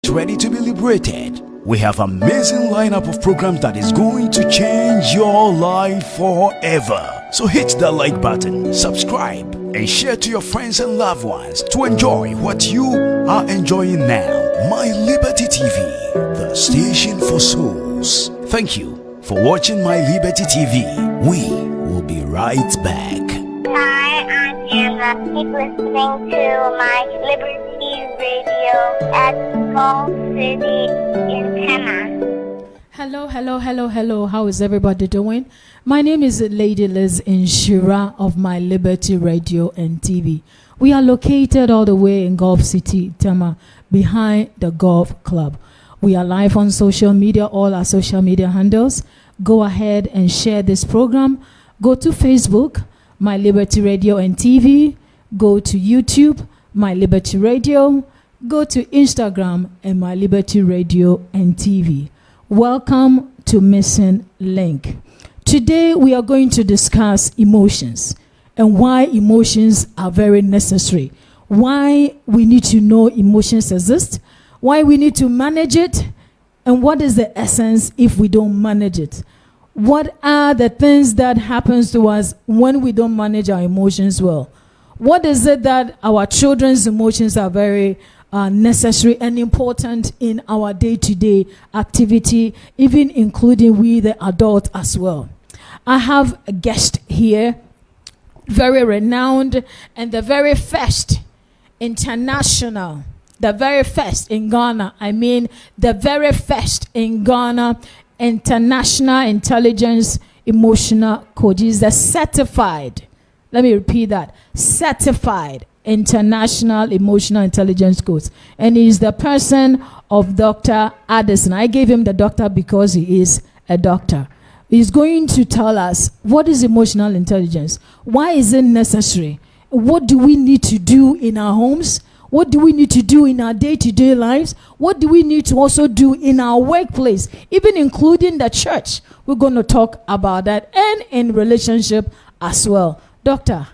ready to be liberated. We have an amazing lineup of programs that is going to change your life forever. So hit that like button, subscribe, and share to your friends and loved ones to enjoy what you are enjoying now. My Liberty TV, the station for souls. Thank you for watching My Liberty TV. We will be right back. Hi, I'm Anna. Keep listening to My Liberty Radio at Gulf City in Panama. Hello. How is everybody doing? My name is Lady Liz Inshira of My Liberty Radio and TV. We are located all the way in Gulf City, Tema, behind the Golf Club. We are live on social media, all our social media handles. Go ahead and share this program. Go to Facebook, My Liberty Radio and TV. Go to YouTube, My Liberty Radio. Go to Instagram and My Liberty Radio and TV. Welcome to Missing Link. Today we are going to discuss emotions and why emotions are very necessary. Why we need to know emotions exist, why we need to manage it, and what is the essence if we don't manage it. What are the things that happens to us when we don't manage our emotions well? What is it that our children's emotions are very necessary and important in our day-to-day activity, even including we the adult as well? I have a guest here, very renowned and the very first international, the very first in Ghana, the very first in Ghana international intelligence emotional coach. He's a certified, let me repeat that, certified international emotional intelligence coach. And he's the person of Dr. Addison. I gave him the doctor because he is a doctor. He's going to tell us what is emotional intelligence, why is it necessary, what do we need to do in our homes, what do we need to do in our day-to-day lives, what do we need to also do in our workplace, even including the church. We're going to talk about that and in relationship as well. Doctor,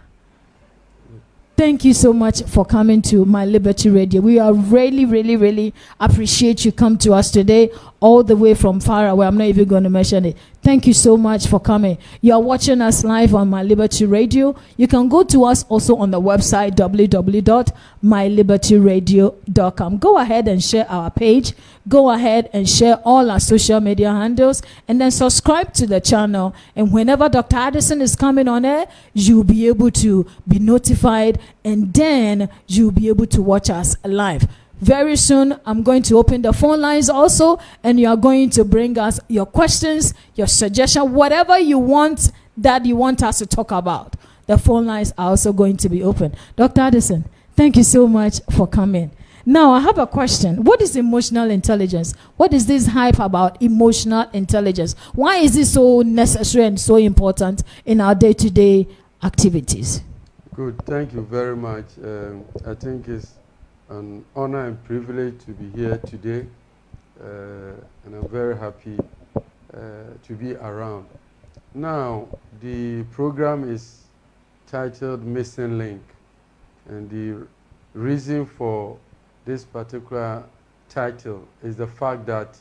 thank you so much for coming to My Liberty Radio. We are really appreciate you come to us today all the way from far away. I'm not even going to mention it. Thank you so much for coming. You are watching us live on My Liberty Radio. You can go to us also on the website www.mylibertyradio.com. Go ahead and share our page. Go ahead and share all our social media handles and then subscribe to the channel. And whenever Dr. Addison is coming on air, you'll be able to be notified and then you'll be able to watch us live. Very soon, I'm going to open the phone lines also, and you are going to bring us your questions, your suggestion, whatever you want that you want us to talk about. The phone lines are also going to be open. Dr. Addison, thank you so much for coming. Now, I have a question. What is emotional intelligence? What is this hype about emotional intelligence? Why is it so necessary and so important in our day-to-day activities? Good. Thank you very much. I think it's an honor and privilege to be here today, and I'm very happy to be around. Now, the program is titled Missing Link, and the reason for this particular title is the fact that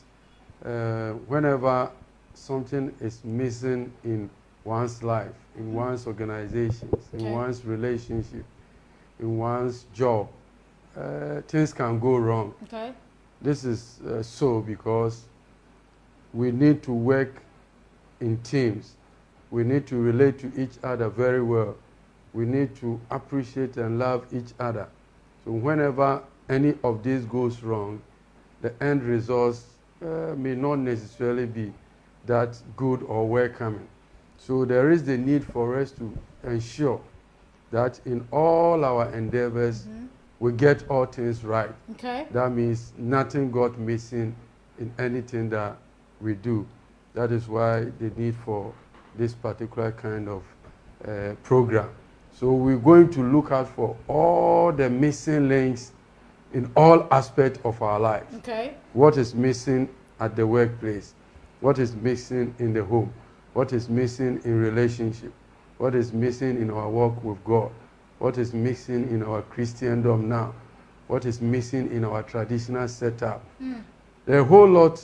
whenever something is missing in one's life, in one's organizations, in one's relationship, in one's job, things can go wrong. Okay. This is so because we need to work in teams. We need to relate to each other very well. We need to appreciate and love each other. So whenever any of this goes wrong, the end results may not necessarily be that good or welcoming. So there is the need for us to ensure that in all our endeavors, we get all things right. Okay. That means nothing got missing in anything that we do. That is why the need for this particular kind of program. So we're going to look out for all the missing links in all aspects of our life. Okay. What is missing at the workplace? What is missing in the home? What is missing in relationship? What is missing in our walk with God? What is missing in our Christendom now? what is missing in our traditional setup. There are a whole lot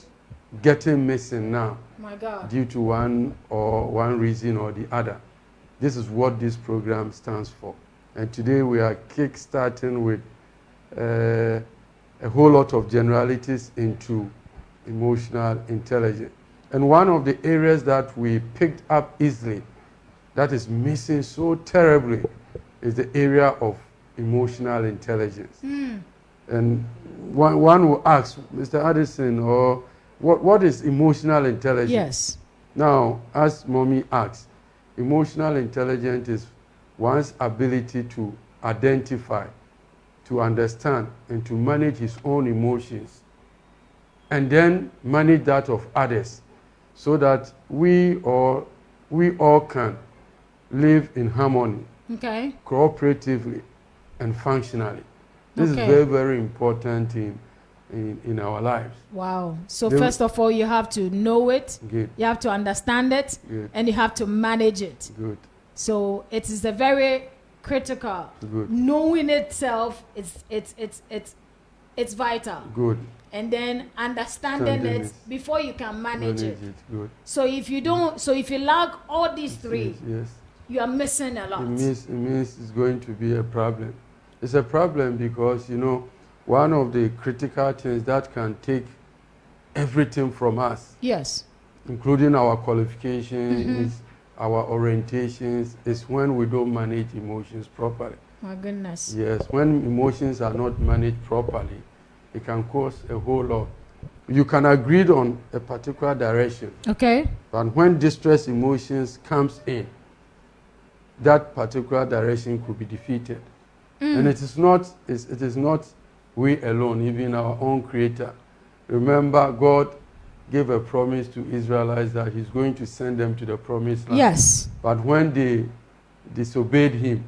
getting missing now My God. due to one reason or the other. This is what this program stands for. And today we are kick-starting with a whole lot of generalities into emotional intelligence. And one of the areas that we picked up easily that is missing so terribly is the area of emotional intelligence. And one will ask, Mr. Addison, or what is emotional intelligence? Yes. Now, as Mommy asks, emotional intelligence is one's ability to identify, to understand, and to manage his own emotions, and then manage that of others, so that we all can live in harmony, Okay. cooperatively, and functionally. This Okay. is very, very important in our lives. Wow. So Then- first of all, you have to know it, Good, you have to understand it, good, and you have to manage it. good, So it is a very critical. good, Knowing itself, it's vital. good. And then understanding Understanding it it. before you can manage it. Good. So if you don't, so if you lack all these three, Yes. you are missing a lot. It means it's going to be a problem. It's a problem because, one of the critical things that can take everything from us, Yes. including our qualifications, our orientations, is when we don't manage emotions properly. My goodness. Yes, when emotions are not managed properly, it can cause a whole lot. You can agree on a particular direction, Okay. but when distress emotions comes in, that particular direction could be defeated. And it is not we alone, even our own Creator. Remember, God gave a promise to Israelites that He's going to send them to the promised land. Yes. But when they disobeyed Him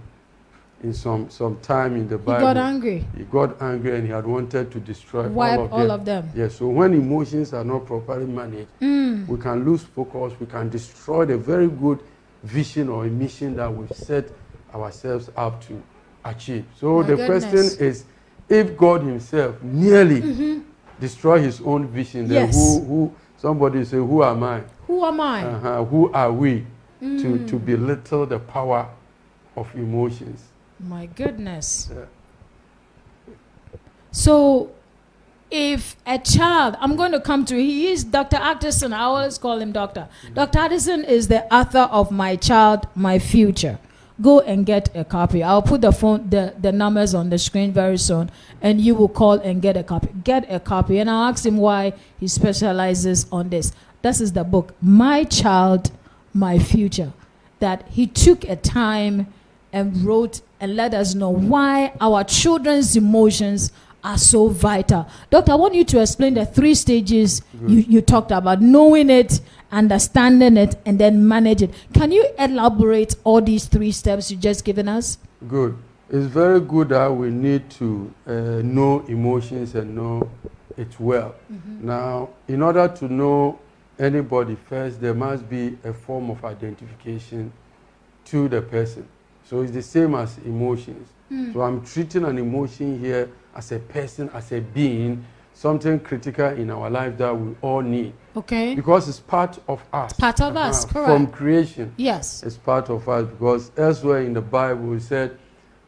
in some time in the He Bible, got angry. He got angry and He had wanted to destroy Wipe all of them. Yes, so when emotions are not properly managed, we can lose focus, we can destroy the very good vision or mission that we've set ourselves up to achieve. So My the goodness. question is, if God Himself nearly destroy His own vision, then Yes. who somebody say, who am I? Who am I? Who are we to belittle the power of emotions? My goodness. Yeah. So, if a child, I'm going to come to, he is Dr. Addison. I always call him Doctor. Dr. Addison is the author of My Child, My Future. Go and get a copy. I'll put the numbers on the screen very soon, and you will call and get a copy. Get a copy, and I'll ask him why he specializes on this. This is the book, My Child, My Future, that he took a time and wrote and let us know why our children's emotions are so vital. Doctor, I want you to explain the 3 stages you talked about: knowing it, understanding it, and then manage it. Can you elaborate all these 3 steps you just given us? Good. It's very good that we need to know emotions and know it well. Now, in order to know anybody first, there must be a form of identification to the person. So it's the same as emotions. So I'm treating an emotion here as a person, as a being, something critical in our life that we all need. Okay. Because it's part of us. Part of us, correct. From creation. Yes. It's part of us, because elsewhere in the Bible it said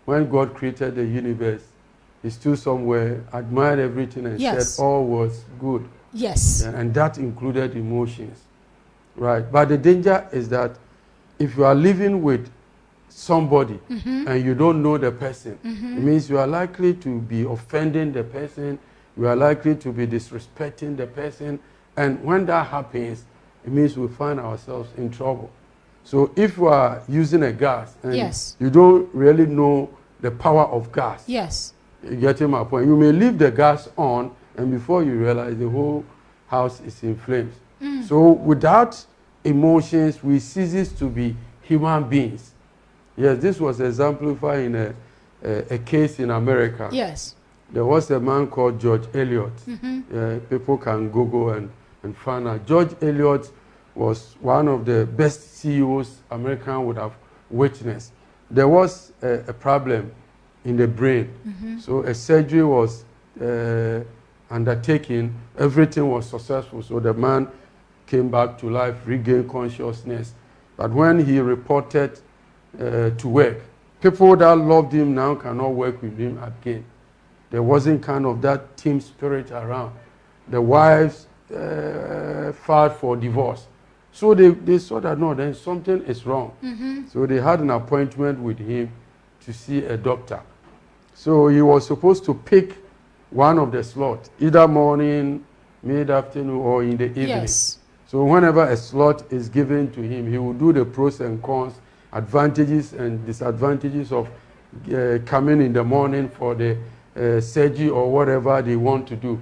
when God created the universe, He stood somewhere, admired everything, and Yes. said all was good. Yes. And that included emotions. Right. But the danger is that if you are living with somebody and you don't know the person, it means you are likely to be offending the person, you are likely to be disrespecting the person, and when that happens, it means we find ourselves in trouble. So if you are using a gas and Yes. you don't really know the power of gas, Yes. you getting my point? You may leave the gas on, and before you realize, the whole house is in flames. So without emotions, we cease to be human beings. Yes, this was exemplified in a case in America. Yes. There was a man called George Eliot. People can Google and find out. George Eliot was one of the best CEOs America would have witnessed. There was a problem in the brain. So a surgery was undertaken. Everything was successful. So the man came back to life, regained consciousness. But when he reported to work, people that loved him now cannot work with him again. There wasn't kind of that team spirit around. The wives filed for divorce. So they saw that, no, then something is wrong. So they had an appointment with him to see a doctor. So he was supposed to pick one of the slots, either morning, mid-afternoon, or in the evening. Yes. So whenever a slot is given to him, he will do the pros and cons, advantages and disadvantages of coming in the morning for the surgery or whatever they want to do.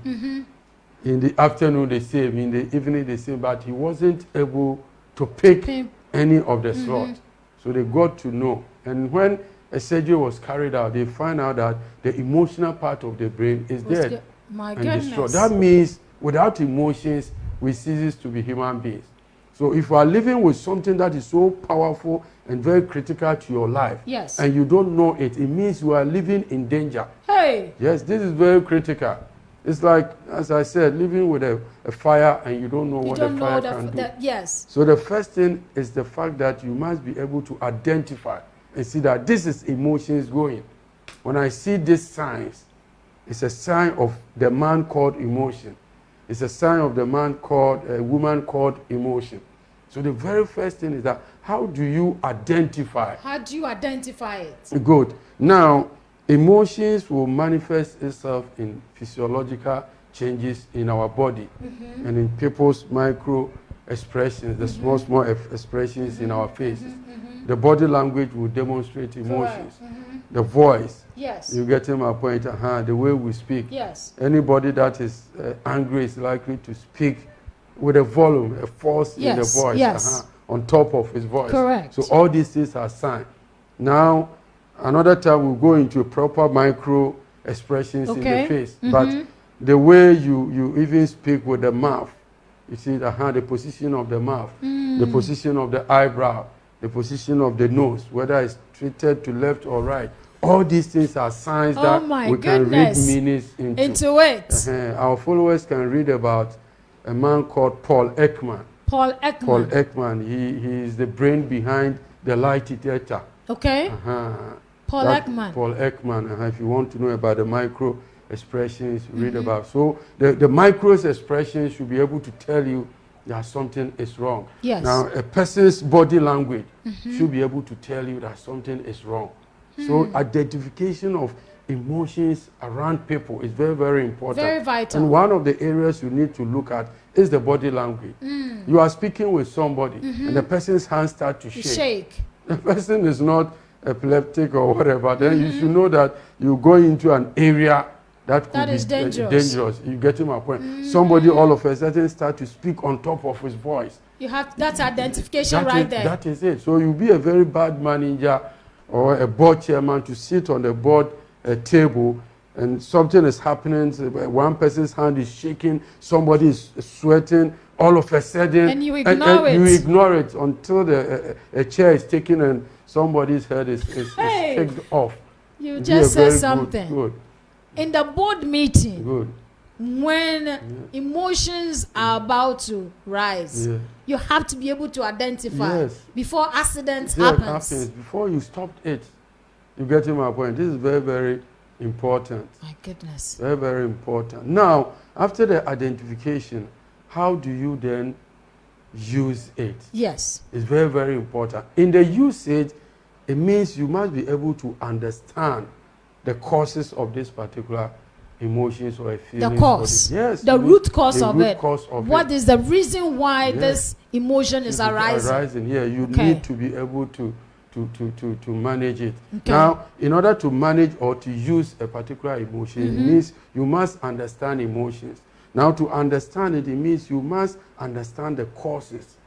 In the afternoon, the same. In the evening, the same. But he wasn't able to pick any of the slots. So they got to know. And when a surgery was carried out, they find out that the emotional part of the brain is dead My and goodness. destroyed. That means without emotions, we cease to be human beings. So if you are living with something that is so powerful and very critical to your life, Yes. and you don't know it, it means you are living in danger. Hey. Yes, this is very critical. It's like, as I said, living with a fire and you don't know what the fire can do. Yes. So the first thing is the fact that you must be able to identify and see that this is emotions going. When I see these signs, it's a sign of the man called emotion. It's a sign of the man called, a woman called emotion. So the very first thing is that, how do you identify? How do you identify it? Good. Now, emotions will manifest itself in physiological changes in our body and in people's micro expressions, the small expressions in our faces. The body language will demonstrate emotions. The voice. Yes. You get my point. The way we speak. Yes. Anybody that is angry is likely to speak with a volume, a force in the voice. Yes. On top of his voice. Correct. So all these things are signs. Now, another time we'll go into proper micro expressions in the face. But the way you even speak with the mouth, you see the position of the mouth, the position of the eyebrow, the position of the nose, whether it's treated to left or right. All these things are signs that we can read meanings into it. Our followers can read about a man called Paul Ekman. Paul Ekman. Paul Ekman. He is the brain behind the lie detector. Okay. Paul Ekman. Paul Ekman. If you want to know about the micro expressions, read about. So the micro expressions should be able to tell you that something is wrong. Yes. Now, a person's body language should be able to tell you that something is wrong. So identification of emotions around people is very, very important. Very vital. And one of the areas you need to look at is the body language. You are speaking with somebody and the person's hands start to shake. The person is not epileptic or whatever. Then you should know that you go into an area that could is be dangerous. You get my point. Somebody all of a sudden start to speak on top of his voice. You have that's identification there. That is it. So you'll be a very bad manager or a board chairman to sit on the board table and something is happening. One person's hand is shaking, somebody is sweating. All of a sudden, and you ignore it. You ignore it until a chair is taken and somebody's head is shaked off. You just said something. Good. In the board meeting, when emotions are about to rise, you have to be able to identify before accidents happens. Before you stopped it. You get my point. This is very, very important. My goodness. Very, very important. Now, after the identification, how do you then use it? Yes. It's very, very important. In the usage, it means you must be able to understand the causes of this particular emotions or a feeling. The cause. Yes. The root cause of it. What is the reason why this emotion is arising? Yeah, you need to be able to manage it. Now, in order to manage or to use a particular emotion, it means you must understand emotions. Now, to understand it, it means you must understand the causes,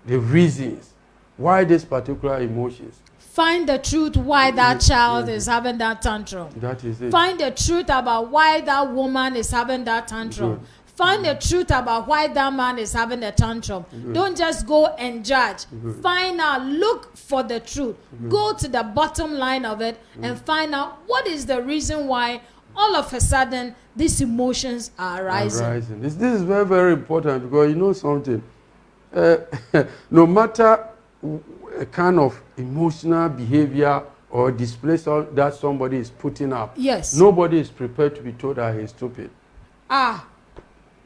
the reasons why this particular emotions. Find the truth why that child is having that tantrum. That is it. Find the truth about why that woman is having that tantrum. Find the truth about why that man is having a tantrum. Don't just go and judge. Find out, look for the truth. Go to the bottom line of it and find out what is the reason why all of a sudden these emotions are rising. This is very, very important, because you know something. No matter a kind of emotional behavior or display that somebody is putting up, yes, nobody is prepared to be told that he's stupid.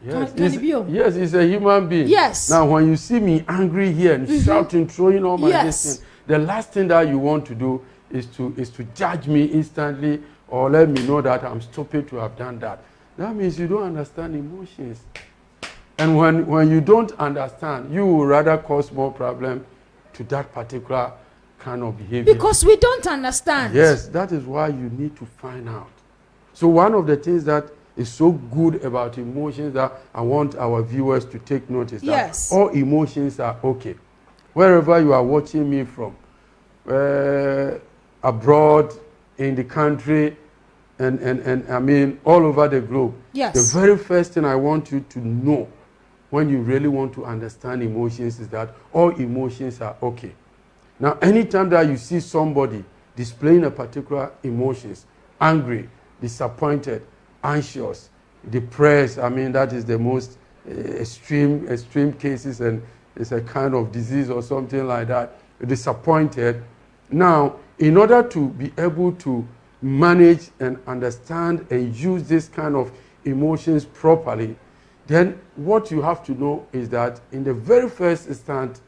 Yes, can it be? Yes, he's a human being. Yes. Now, when you see me angry here and shouting, throwing all my distance, the last thing that you want to do is to judge me instantly or let me know that I'm stupid to have done that. That means you don't understand emotions. And when you don't understand, you will rather cause more problem to that particular kind of behavior. Because we don't understand. Yes, that is why you need to find out. So one of the things that is so good about emotions that I want our viewers to take notice that all emotions are okay. Wherever you are watching me from, abroad, in the country, and I mean all over the globe. Yes. The very first thing I want you to know when you really want to understand emotions is that all emotions are okay. Now, anytime that you see somebody displaying a particular emotions, angry, disappointed, anxious, depressed, I mean, that is the most extreme cases, and it's a kind of disease or something like that, disappointed. Now, in order to be able to manage and understand and use this kind of emotions properly, then what you have to know is that in the very first instant,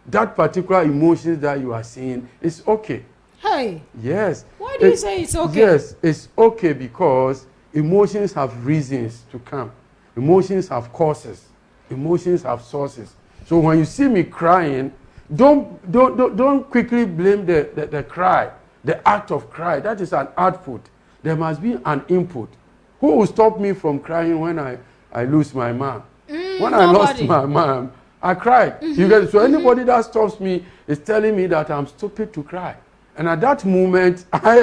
that particular emotions that you are seeing is okay. Hey. Yes. Why do you say it's okay? Yes, it's okay because emotions have reasons to come. Emotions have causes. Emotions have sources. So when you see me crying, don't quickly blame the cry, the act of cry. That is an output. There must be an input. Who will stop me from crying when I lose my mom? When nobody. I lost my mom, I cried. You get it? So anybody that stops me is telling me that I'm stupid to cry. And at that moment, I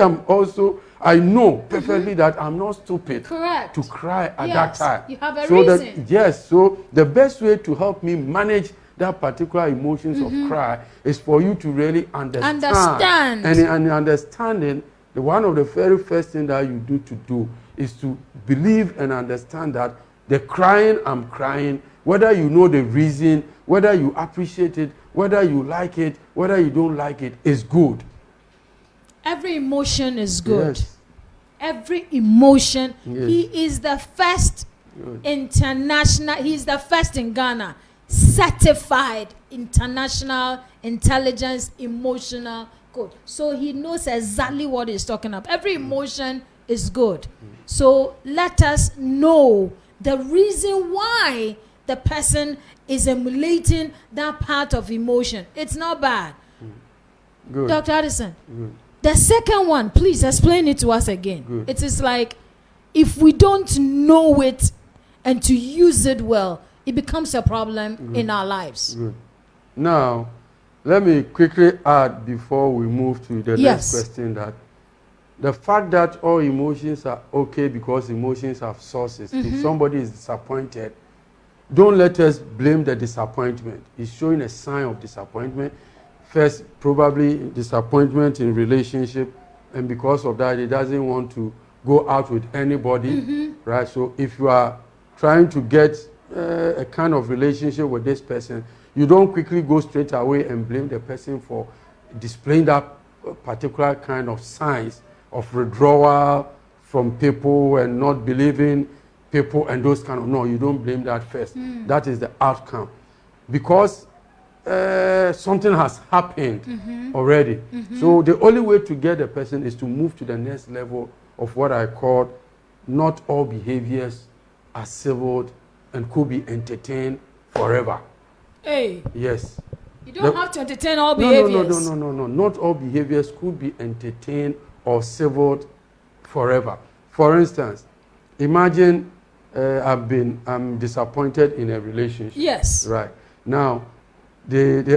know perfectly that I'm not stupid to cry at that time. You have a reason. So the best way to help me manage that particular emotions of cry is for you to really understand. And in understanding, one of the very first things that you do is to believe and understand that the crying I'm crying, whether you know the reason, whether you appreciate it, whether you like it, whether you don't like it, is good. Every emotion is good. Yes. Every emotion. Yes. He is the first international, he's the first in Ghana, certified international intelligence emotional coach. So he knows exactly what he's talking about. Every emotion is good. So let us know the reason why the person is emulating that part of emotion. It's not bad. Good. Dr. Addison. Good. The second one, please explain it to us again. Good. It is like if we don't know it and to use it well, it becomes a problem in our lives. Good. Now, let me quickly add before we move to the next question that the fact that all emotions are okay because emotions have sources. If somebody is disappointed, don't let us blame the disappointment. It's showing a sign of disappointment. First, probably disappointment in relationship, and because of that, he doesn't want to go out with anybody, right? So if you are trying to get a kind of relationship with this person, you don't quickly go straight away and blame the person for displaying that particular kind of signs of withdrawal from people and not believing people and those kind of, no, you don't blame that first. That is the outcome. Because something has happened already. So the only way to get a person is to move to the next level of what I call not all behaviors are civiled and could be entertained forever. Hey. Yes. You don't have to entertain all behaviors. No. Not all behaviors could be entertained or civiled forever. For instance, imagine I'm disappointed in a relationship. Yes. Right. Now,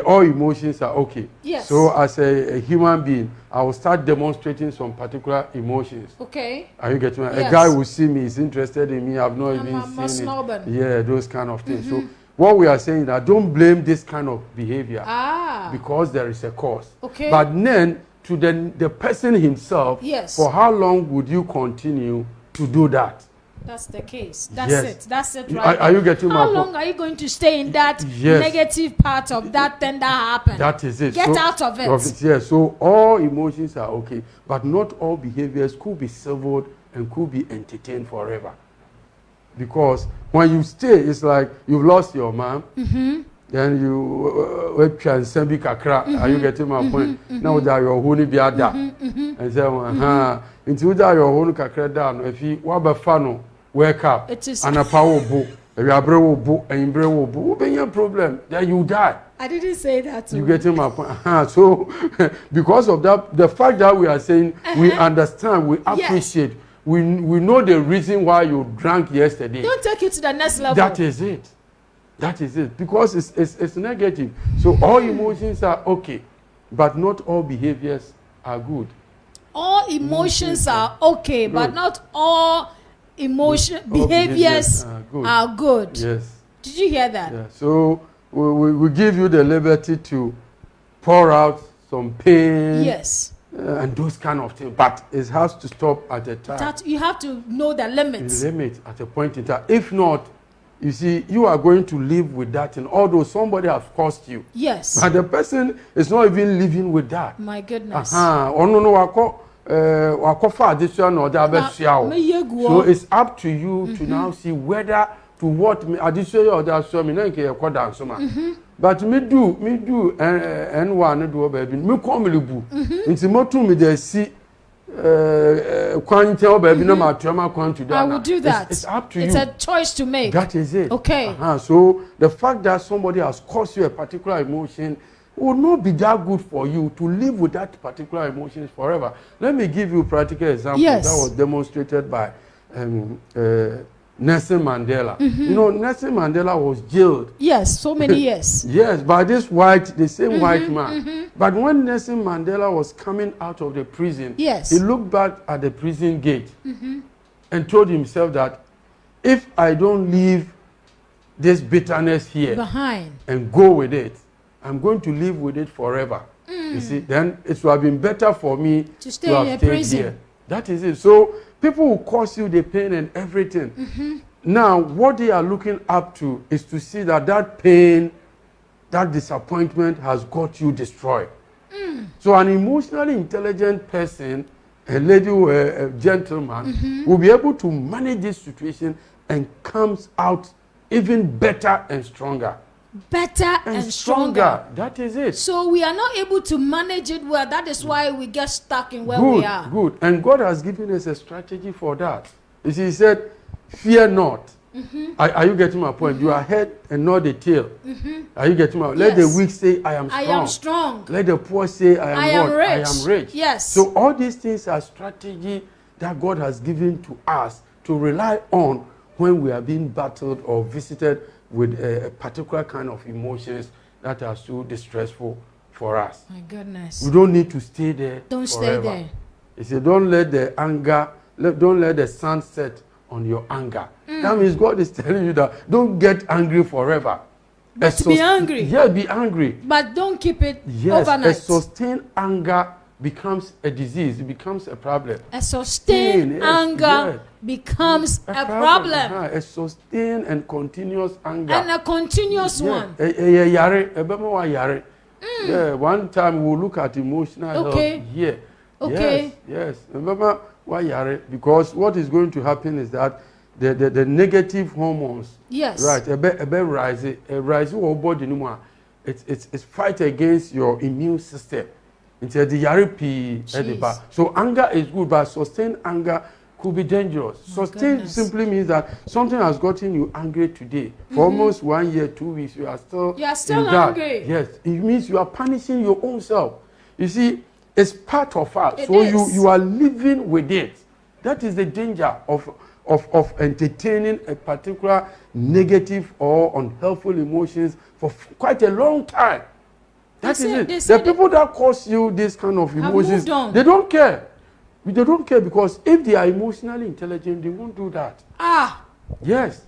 all emotions are okay. Yes. So as a human being, I will start demonstrating some particular emotions. Okay. Are you getting me? Yes. A guy will see me, is interested in me, I've not even I'm seen snobbing. it. Yeah, those kind of things. So what we are saying is that don't blame this kind of behavior because there is a cause. Okay. But then to the person himself, yes, for how long would you continue to do that? That's the case. That's Yes. it. That's it right Are you getting my How point? long are you going to stay in that Yes. negative part of that thing that happened? That is it. Get out of it. Yes. So all emotions are okay, but not all behaviors could be severed and could be entertained forever. Because when you stay, it's like you've lost your mom. Then you can send me kakra. Are you getting my point? Now that your honey be ada, and say, into that your honey kakra down. If you waba fano, wake up. It is. And a power book, if you are brave book, and you brave book, will be your problem. Then you die. I didn't say that. You getting my point? So because of that, the fact that we are saying we understand, we appreciate. Yes. We know the reason why you drank yesterday. Don't take it to the next level. That is it. That is it. Because it's negative. So all emotions are okay, but not all behaviors are good. All emotions are okay, but not all behaviors are good. Yes. Did you hear that? Yeah. So we give you the liberty to pour out some pain. Yes. And those kind of things, but it has to stop at a time. That you have to know the limits. The limit at a point in time. If not, you see, you are going to live with that, and although somebody has caused you, yes, but the person is not even living with that. My goodness. Oh no, wako for Addison or so it's up to you to now see whether to what Addison or that so me na but me do and one do baby me come libu nti motu me dey see kwan tell baby no ma tuama kwan to that. I will do that. It's up to you. It's a choice to make. That is it. Okay. So the fact that somebody has caused you a particular emotion will not be that good for you to live with that particular emotions forever. Let me give you a practical example that was demonstrated by Nelson Mandela. You know, Nelson Mandela was jailed. Yes, so many years. Yes, by this the same white man. But when Nelson Mandela was coming out of the prison, he looked back at the prison gate and told himself that if I don't leave this bitterness here behind and go with it, I'm going to live with it forever. You see, then it would have been better for me to stay in a prison. Here. That is it. So people will cause you the pain and everything. Now, what they are looking up to is to see that that pain, that disappointment has got you destroyed. So an emotionally intelligent person, a lady or a gentleman, will be able to manage this situation and comes out even better and stronger. Better and stronger. That is it. So we are not able to manage it well. That is why we get stuck in where we are. Good. And God has given us a strategy for that. You see, he said, fear not. Are you getting my point? You are head and not the tail. Are you getting my point? Let the weak say, I am strong. I am strong. Let the poor say, I am rich. I am rich. Yes. So all these things are strategy that God has given to us to rely on when we are being battled or visited with a particular kind of emotions that are so distressful for us. My goodness. We don't need to stay there. Don't forever. stay there. He said, don't let the anger, don't let the sun set on your anger. That means God is telling you that don't get angry forever. But be angry. Yeah, be angry. But don't keep it overnight. A sustained anger becomes a disease. It becomes a problem. A sustained anger becomes a problem. A sustained and continuous anger. And a continuous one. Yeah, one time we'll look at emotional health here. Okay. Yes. Remember why yare? Because what is going to happen is that the negative hormones, right, rise your body anymore. It's fight against your immune system. Into the yare p. So anger is good, but sustained anger could be dangerous. Sustained simply means that something has gotten you angry today. For almost 1 year, 2 weeks, you are still angry. Yes, it means you are punishing your own self. You see, it's part of us. So you are living with it. That is the danger of of entertaining a particular negative or unhelpful emotions for quite a long time. That is it. The people that cause you this kind of emotions, they don't care. They don't care because if they are emotionally intelligent, they won't do that. Yes.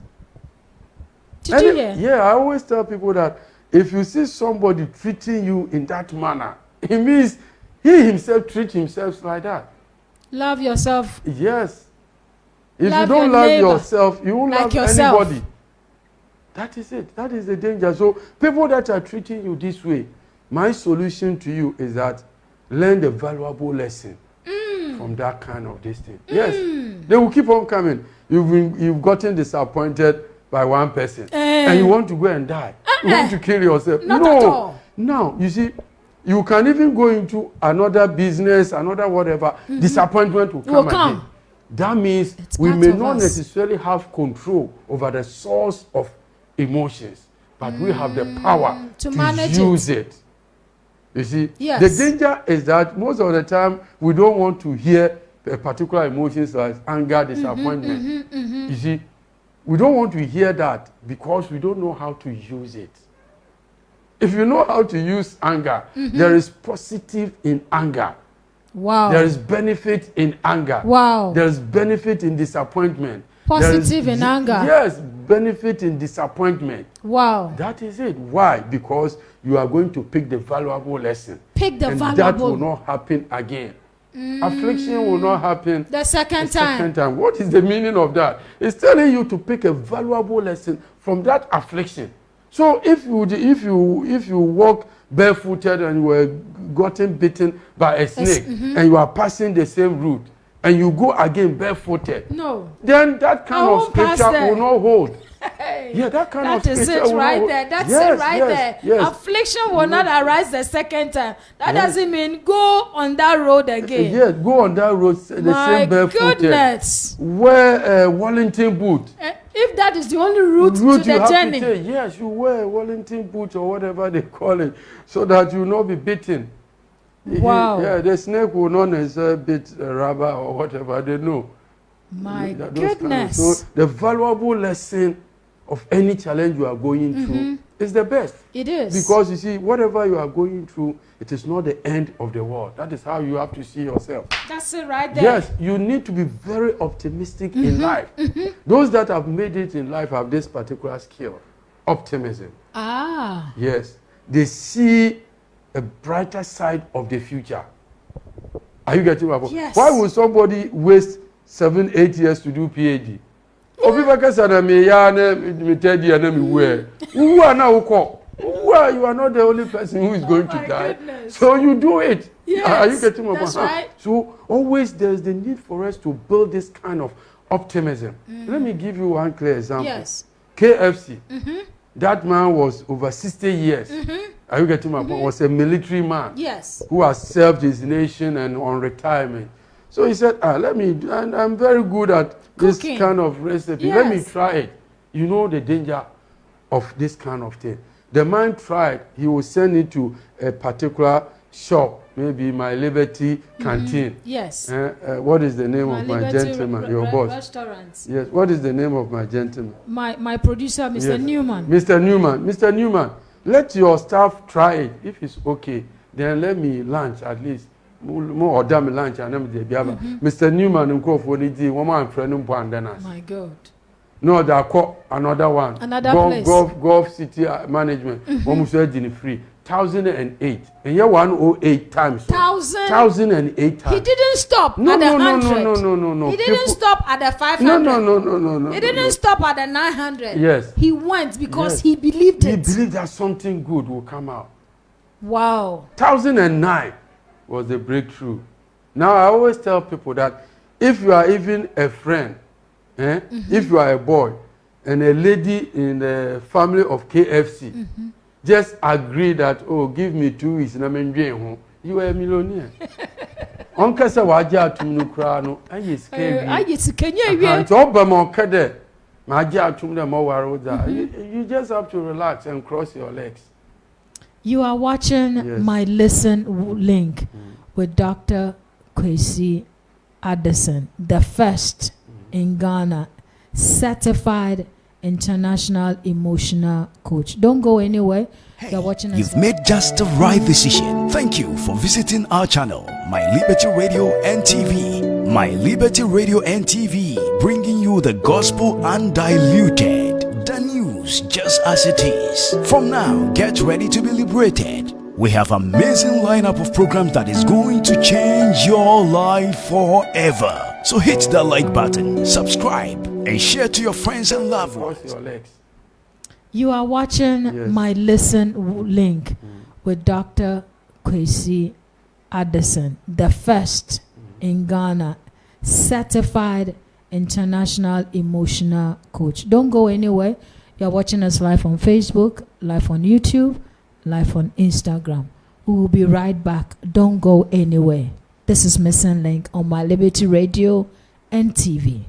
Did you hear? Yeah, I always tell people that if you see somebody treating you in that manner, it means he himself treats himself like that. Love yourself. Yes. If love you don't your love neighbor, yourself, you won't like love yourself. anybody. That is it. That is the danger. So people that are treating you this way, my solution to you is that learn the valuable lesson from that kind of this thing. Yes. They will keep on coming. You've gotten disappointed by one person and you want to go and die. You want to kill yourself. Not at all. Now, you see, you can even go into another business, another whatever, disappointment will come again. That means we may not necessarily have control over the source of emotions, but we have the power to use it. You see, the danger is that most of the time we don't want to hear a particular emotions like anger, disappointment. You see, we don't want to hear that because we don't know how to use it. If you know how to use anger, there is positive in anger. Wow. There is benefit in anger. Wow. There is benefit in disappointment. Positive in anger. Yes, benefit in disappointment. Wow. That is it. Why? Because you are going to pick the valuable lesson. Pick the and valuable. That will not happen again. Affliction will not happen the second time. What is the meaning of that? It's telling you to pick a valuable lesson from that affliction. So if you walk barefooted and you were gotten bitten by a snake and you are passing the same route and you go again barefooted, then that kind of scripture will not hold. Yeah, that kind of scripture will not hold. That is it right there. That's it right there. Yes. Affliction will not arise the second time. That doesn't mean go on that road again. Yes, go on that road the same barefooted. My goodness. Wear a Wellington boot. If that is the only route to the journey. Yes, you wear a Wellington boot or whatever they call it so that you will not be bitten. Wow. Yeah, the snake will not necessarily bit rubber or whatever, they know. My goodness. So the valuable lesson of any challenge you are going through is the best. It is. Because you see, whatever you are going through, it is not the end of the world. That is how you have to see yourself. That's it right there. Yes, you need to be very optimistic in life. Those that have made it in life have this particular skill, optimism. Yes, they see a brighter side of the future. Are you getting my point? Yes. Why would somebody waste 7-8 years to do PhD? You are not the only person who is going to die. Goodness. So you do it. Yes, are you getting my point? Right. So always there's the need for us to build this kind of optimism. Let me give you one clear example. Yes. KFC. That man was over 60 years. Are you getting my point? Was a military man. Yes. Who has served his nation and on retirement. So he said, and I'm very good at this kind of recipe. Yes. Let me try it. You know the danger of this kind of thing. The man tried, he will send it to a particular shop, maybe My Liberty Canteen. Yes. What is the name of my gentleman, your boss? Restaurants. Yes. What is the name of my gentleman? My producer, Mr. Newman. Mr. Newman, let your staff try it. If it's okay, then let me lunch at least. More damn lunch and Mr. Newman My God. No, they are called another one. Another place. Golf City Management. Almost free. 1008. And you're 108 times. 1008 times. He didn't stop at the 100. No. He didn't stop at the 500. No. He didn't stop at the 900. Yes. He went because he believed it. He believed that something good will come out. Wow. 1009 was the breakthrough. Now I always tell people that if you are even a friend, if you are a boy and a lady in the family of KFC, just agree that, give me 2 weeks and I'm enjoying home. You are a millionaire. Uncle said, Waja to Nukrano, I is you just have to relax and cross your legs. You are watching my Listen link with Dr. Kwesi Addison, the first in Ghana, certified international emotional coach. Don't go anywhere. You're watching us. You've made just the right decision. Thank you for visiting our channel, My Liberty Radio and TV. My Liberty Radio and TV, bringing you the gospel undiluted, the news just as it is. From now, get ready to be liberated. We have an amazing lineup of programs that is going to change your life forever. So hit that like button, subscribe, and share to your friends and loved ones. Cross your legs. You are watching Yes. my link with Dr. Kwesi Addison, the first in Ghana, certified international emotional coach. Don't go anywhere. You're watching us live on Facebook, live on YouTube, live on Instagram. We will be right back. Don't go anywhere. This is Missing Link on My Liberty Radio and TV.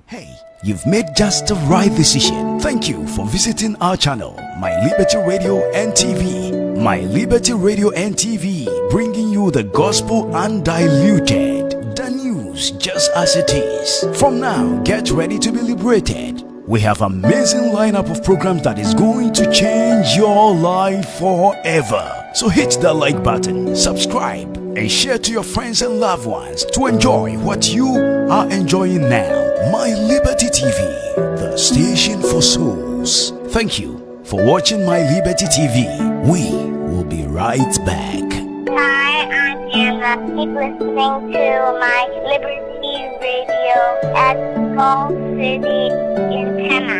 Hey, you've made just the right decision. Thank you for visiting our channel, My Liberty Radio and TV. My Liberty Radio and TV, bringing you the gospel undiluted, the news just as it is. From now, get ready to be liberated. We have an amazing lineup of programs that is going to change your life forever. So hit that like button, subscribe, and share to your friends and loved ones to enjoy what you are enjoying now. My Liberty TV, the station for souls. Thank you for watching My Liberty TV. We will be right back. Hi, I'm Anna. Keep listening to My Liberty Radio at Skull City in Tama.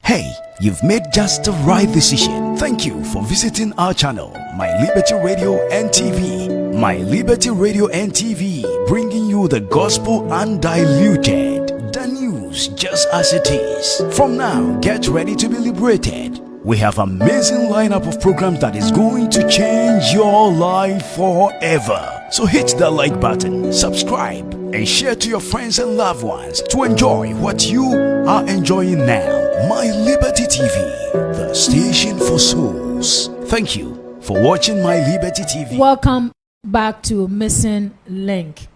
Hey, you've made just the right decision. Thank you for visiting our channel, My Liberty Radio and TV. My Liberty Radio and TV, bringing you the gospel undiluted, the news just as it is. From now, get ready to be liberated. We have an amazing lineup of programs that is going to change your life forever. So hit that like button, subscribe, and share to your friends and loved ones to enjoy what you are enjoying now. My Liberty TV, the station for souls. Thank you for watching My Liberty TV. Welcome back to Missing Link.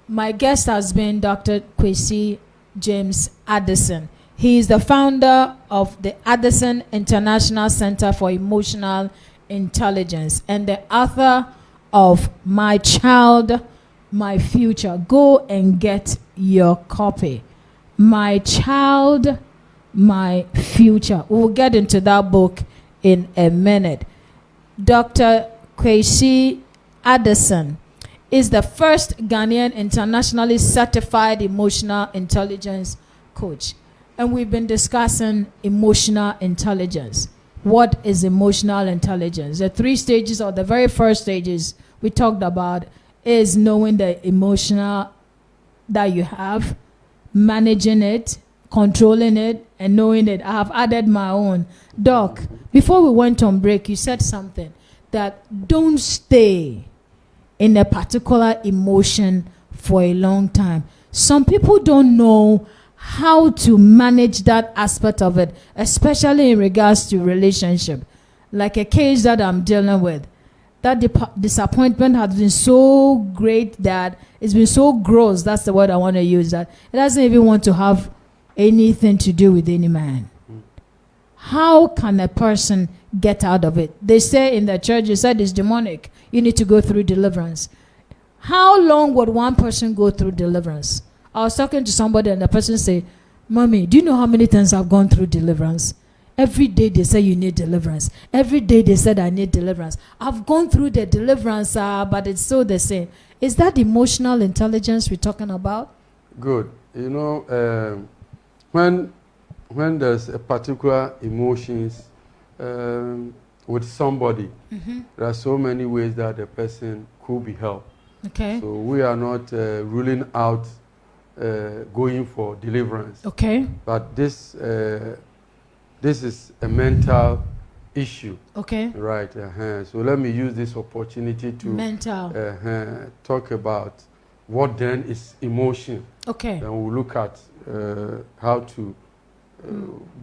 My guest has been Dr. Kwesi James Addison. He is the founder of the Addison International Center for Emotional Intelligence and the author of My Child, My Future. Go and get your copy. My Child, My Future. We'll get into that book in a minute. Dr. Kwesi Addison is the first Ghanaian internationally certified emotional intelligence coach. And we've been discussing emotional intelligence. What is emotional intelligence? The three stages, or the very first stages we talked about, is knowing the emotional that you have, managing it, controlling it, and knowing it. I have added my own. Doc, before we went on break, you said something that don't stay in a particular emotion for a long time. Some people don't know how to manage that aspect of it, especially in regards to relationship. Like a case that I'm dealing with, that disappointment has been so great that it's been so gross, that's the word I want to use, that it doesn't even want to have anything to do with any man. How can a person get out of it? They say in the church, you said it's demonic. You need to go through deliverance. How long would one person go through deliverance? I was talking to somebody and the person said, Mommy, do you know how many times I've gone through deliverance? Every day they say you need deliverance. Every day they said I need deliverance. I've gone through the deliverance, but it's still the same. Is that emotional intelligence we're talking about? Good. You know, when there's a particular emotions with somebody, there are so many ways that the person could be helped. Okay. So we are not ruling out going for deliverance. Okay. But this is a mental issue. Okay. Right. So let me use this opportunity to mental. Talk about what then is emotion. Okay. Then we'll look at how to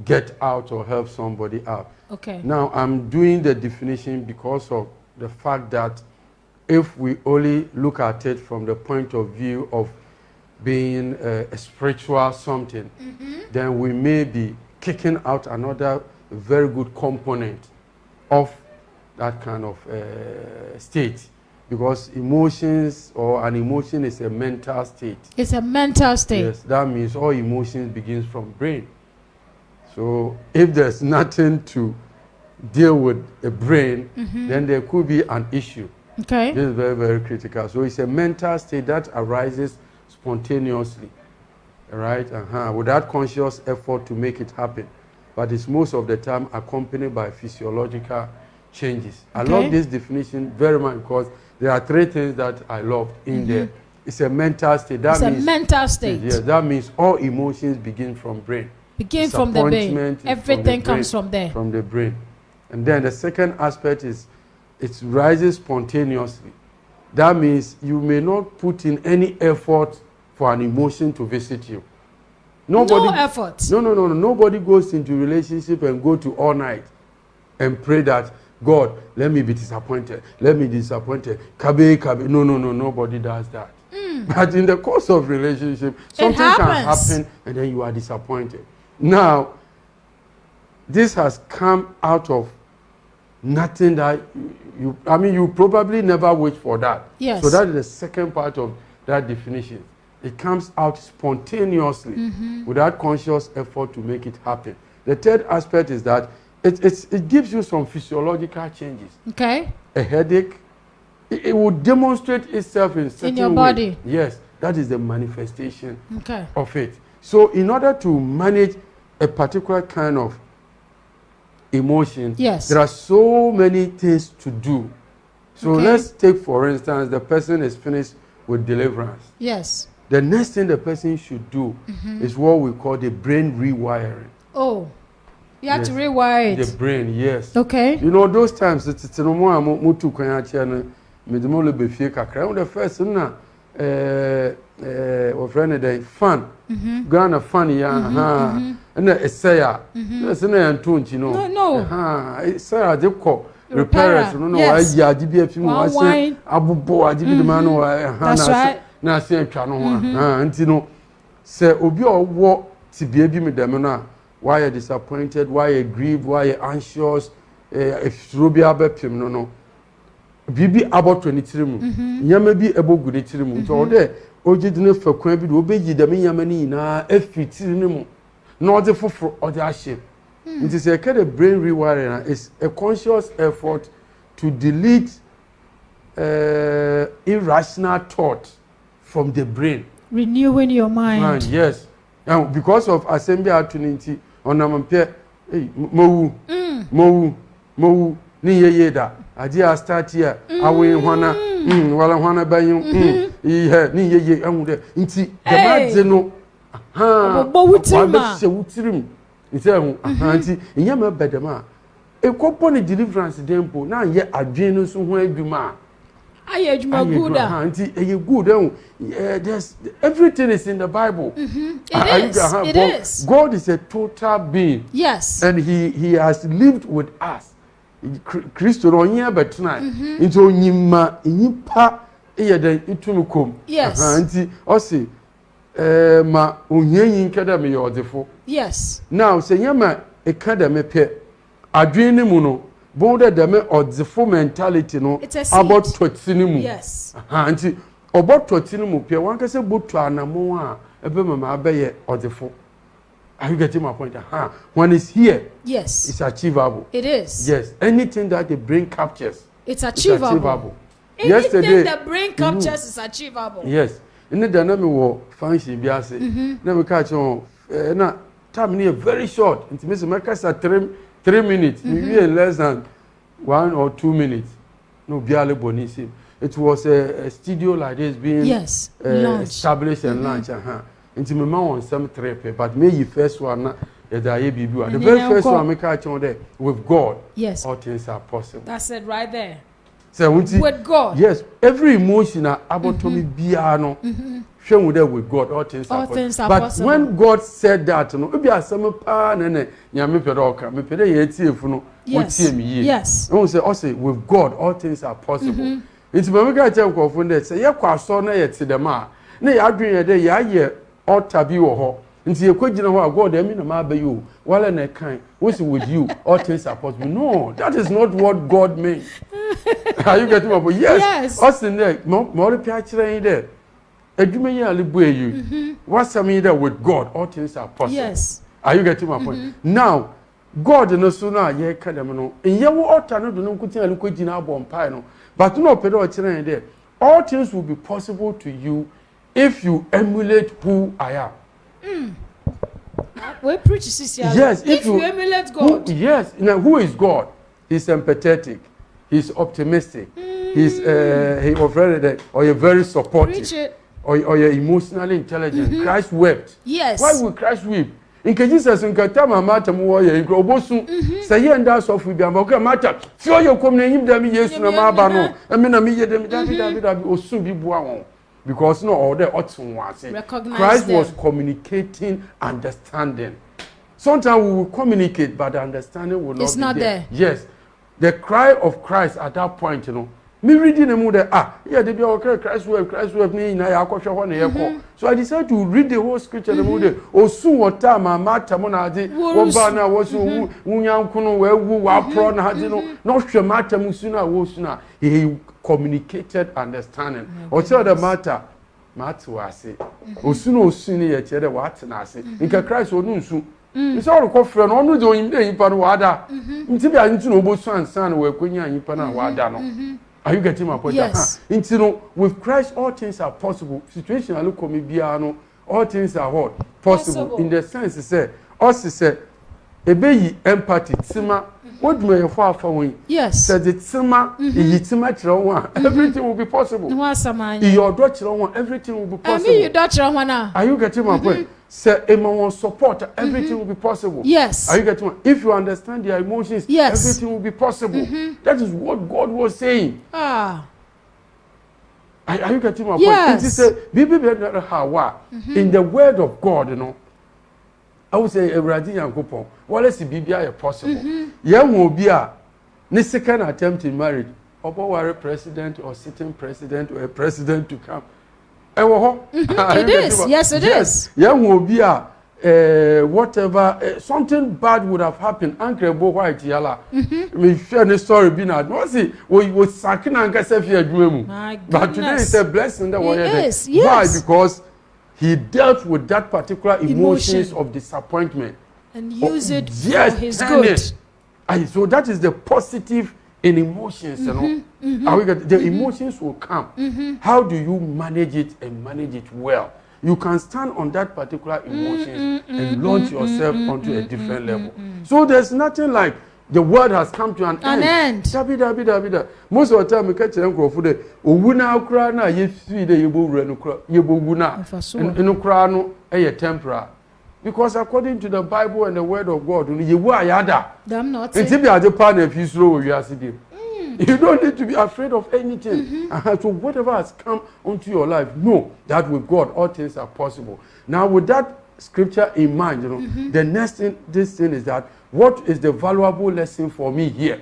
get out or help somebody out. Okay. Now, I'm doing the definition because of the fact that if we only look at it from the point of view of being a spiritual something, then we may be kicking out another very good component of that kind of state. Because emotions or an emotion is a mental state. It's a mental state. Yes, that means all emotions begins from brain. So if there's nothing to deal with the brain, then there could be an issue. Okay. This is very, very critical. So it's a mental state that arises spontaneously, right? Without conscious effort to make it happen. But it's most of the time accompanied by physiological changes. I love this definition very much because there are three things that I love in there. It's a mental state. That means, a mental state. Yes, that means all emotions begin from brain. Begin from the brain. Everything comes from there. From the brain. And then the second aspect is it rises spontaneously. That means you may not put in any effort for an emotion to visit you. Nobody, no effort. No. Nobody goes into relationship and go to all night and pray that, God, let me be disappointed. Let me be disappointed. Kabe. No. Nobody does that. But in the course of relationship, something can happen and then you are disappointed. Now, this has come out of nothing that you probably never wait for that. Yes. So that is the second part of that definition. It comes out spontaneously without conscious effort to make it happen. The third aspect is that it gives you some physiological changes. Okay. A headache. It will demonstrate itself in certain in your body. way. Yes, that is the manifestation of it. So in order to manage a particular kind of emotion, there are so many things to do. So let's take, for instance, the person is finished with deliverance. Yes. The next thing the person should do is what we call the brain rewiring. Oh, you have to rewire it. The brain, yes. Okay. You know, those times, it's no more mutu kwanya medimolo be fie kakra. The first na our friend the fan. Ghana fan ya and essaya. That's na yantunchi no. No. Essaya de ko repairers no why ya di bi afi mu wase abubo adibi de man no That's right. Na se atwa no ho nti no se obi owo tibia bi me dem no why you disappointed, why you grieved, why you anxious, if Ruby Abepim no. Bibi about 23 mu. Nyama bi ebo gude tiri mu. So there, oje dine fa kwan bi do obeji dem nyamani na afitiri ne mu. No de foforo o de ahye. It is a kind of brain rewiring is a conscious effort to delete irrational thought from the brain. Renewing your mind. Yes. And because of assembly opportunity onampe mowu ni yeye da ade a start here awe hwana wala hwana bayu ihe ni yeye ahu de nti demaze no bo wutirima se wutirim nti ahu nti nyama bedema ekopo ni deliverance dempo na ye adwen no so ho adwuma aye adwuma good nti eye good there's everything is in the Bible. It is. God is a total being. Yes. And he has lived with us. Christo no nya betuna into onyima nyipa eyeda itumukom. Yes. Nti o se ma onyanyin kada me yodefo. Yes. Now se nyama e kada me pe adwen ni mu no bonda da me odefo mentality no about twatini mu. Yes. Nti about twatini mu pe wan ka se botu anamo a ebe mama abeye odefo. Are you getting my point? When it's here, yes, it's achievable. It is. Yes, anything that the brain captures, it's achievable. Anything yesterday, the brain captures is achievable. Yes. In the dynamic war, function biase. Now we catch on. Na time near very short. It means make us at 3 minutes. Maybe less than 1 or 2 minutes. No biale bonisi. It was a studio like this being established and launched. Into my mom on some trip, but me you first one the very first one make catch on there with God. Yes, all things are possible. That's it right there. So with God. Yes, every emotion about to me biano shame there with God, all things are possible. But when God said that, no, be a some pa nene, ya me pedoka, me pede ye tie fu no, yes. And we say with God, all things are possible. It's when we get to go from say ye kwa so na ye ti dem a, na ya adwen ye de ya ye altar bi wo ho. Nti ye kwagina ho God emi na ma ba you, wala na kan, we say with you, all things are possible. No, that is not what God means. Are you getting my point? Yes. Us in there, more picture in there. Adwuma yi ale boy you. What's something there with God, all things are possible. Yes. Are you getting my point? Now, God no so na ye ka dem no. Enye wo altar no do no nkutin ale kwagina abon pai no. But no pede o kire in there. All things will be possible to you if you emulate who I am. We preach sister. Yes, if you emulate God. Yes. Now, who is God? He's empathetic. He's optimistic. He's or you're very supportive. Or you're emotionally intelligent. Christ wept. Yes. Why would Christ weep? In case Jesus in Katama Mata Moya in Grobosu, say and that's of we be a matter. Feel your coming them yes no mabano. I mean a media them David or soon be buon. Because no order ought to Christ was communicating understanding. Sometimes we will communicate, but the understanding will not it's be not there. Yes. The cry of Christ at that point, you know. Me reading the mood yeah, they be okay, Christ web, me na ya kwhwe ho na yeko. So I decided to read the whole scripture the mood. Osu wota ma mata mo na ade, wo ba na wo so wunyankono we wu wa pro na ade no. No hwe mata musu na wo su na. He communicated understanding. O tell the matter wase. Osu no osu ni ye chere wa atena ase. Nka Christ onu nsu. It's all the coffee and only doing the Ipan Wada. Until I need to know both son, where Quenya Ipana Wada. Are you getting my point? Yes. With Christ, all things are possible. Situation I look me biano, all things are what? Possible. In the sense, he said, us say, a baby empathy, Tima, what may you far from? Yes. Said the Tima, Tima, everything will be possible. Your daughter, everything will be possible. Your daughter, are you getting my point? Say, Emma support, everything will be possible. Yes. Are you getting me? If you understand their emotions, everything will be possible. That is what God was saying. Are you getting my point? Yes. It is in the word of God, you know. I would say, Ebradi Yankopon, what is the possible? Young will be a second attempt in marriage. Or a president or sitting president or a president to come. It is. Yes, it is. Yeah, will be a whatever something bad would have happened. Uncle Bo White Yala. Me share the story being at no see we was sacking and Casafia dream. But today is a blessing that yes. Why? Because he dealt with that particular emotions of disappointment and use it for his good. So that is the positive in emotions, you know. The emotions will come. How do you manage it and manage it well? You can stand on that particular emotions and launch yourself onto a different level. So there's nothing like the world has come to an end. Dabi. Most of the time, we catch them for the Owuna Ukra na ye see the Yebo Wuna. And Ukra no a temporal. Because according to the Bible and the word of God, you are yada. I'm not. It's if you are the partner, if you slow, you are sitting. You don't need to be afraid of anything. So whatever has come onto your life, know that with God all things are possible. Now, with that scripture in mind, you know, the next thing, this thing is that what is the valuable lesson for me here?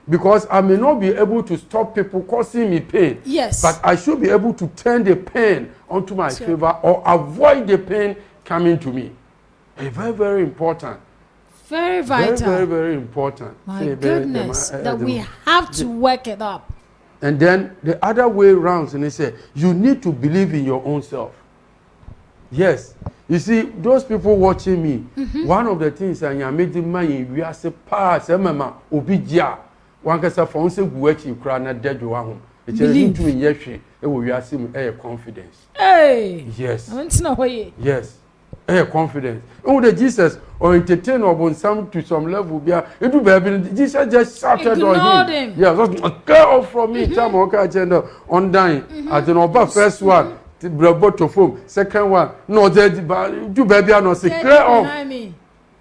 Because I may not be able to stop people causing me pain. Yes. But I should be able to turn the pain onto my favor or avoid the pain coming to me. Very, very important. Very vital. Very, very important. My goodness, that we have to work it up. And then the other way around, and they say, you need to believe in your own self. Yes. You see, those people watching me, one of the things I am making money, we are say, pass, obija. One can say, for instance, we actually cry not dead you home. It's a little to in yeshi, it will be asking confidence. Hey! Yes. Yes. Confidence. Oh, the Jesus or entertain or some to some level. It will be Jesus just shouted on him. Yeah, just get off from me. Time okay, agenda on dying. I don't know about first one, the bottle foam. Second one, no, do baby, I know say clear off.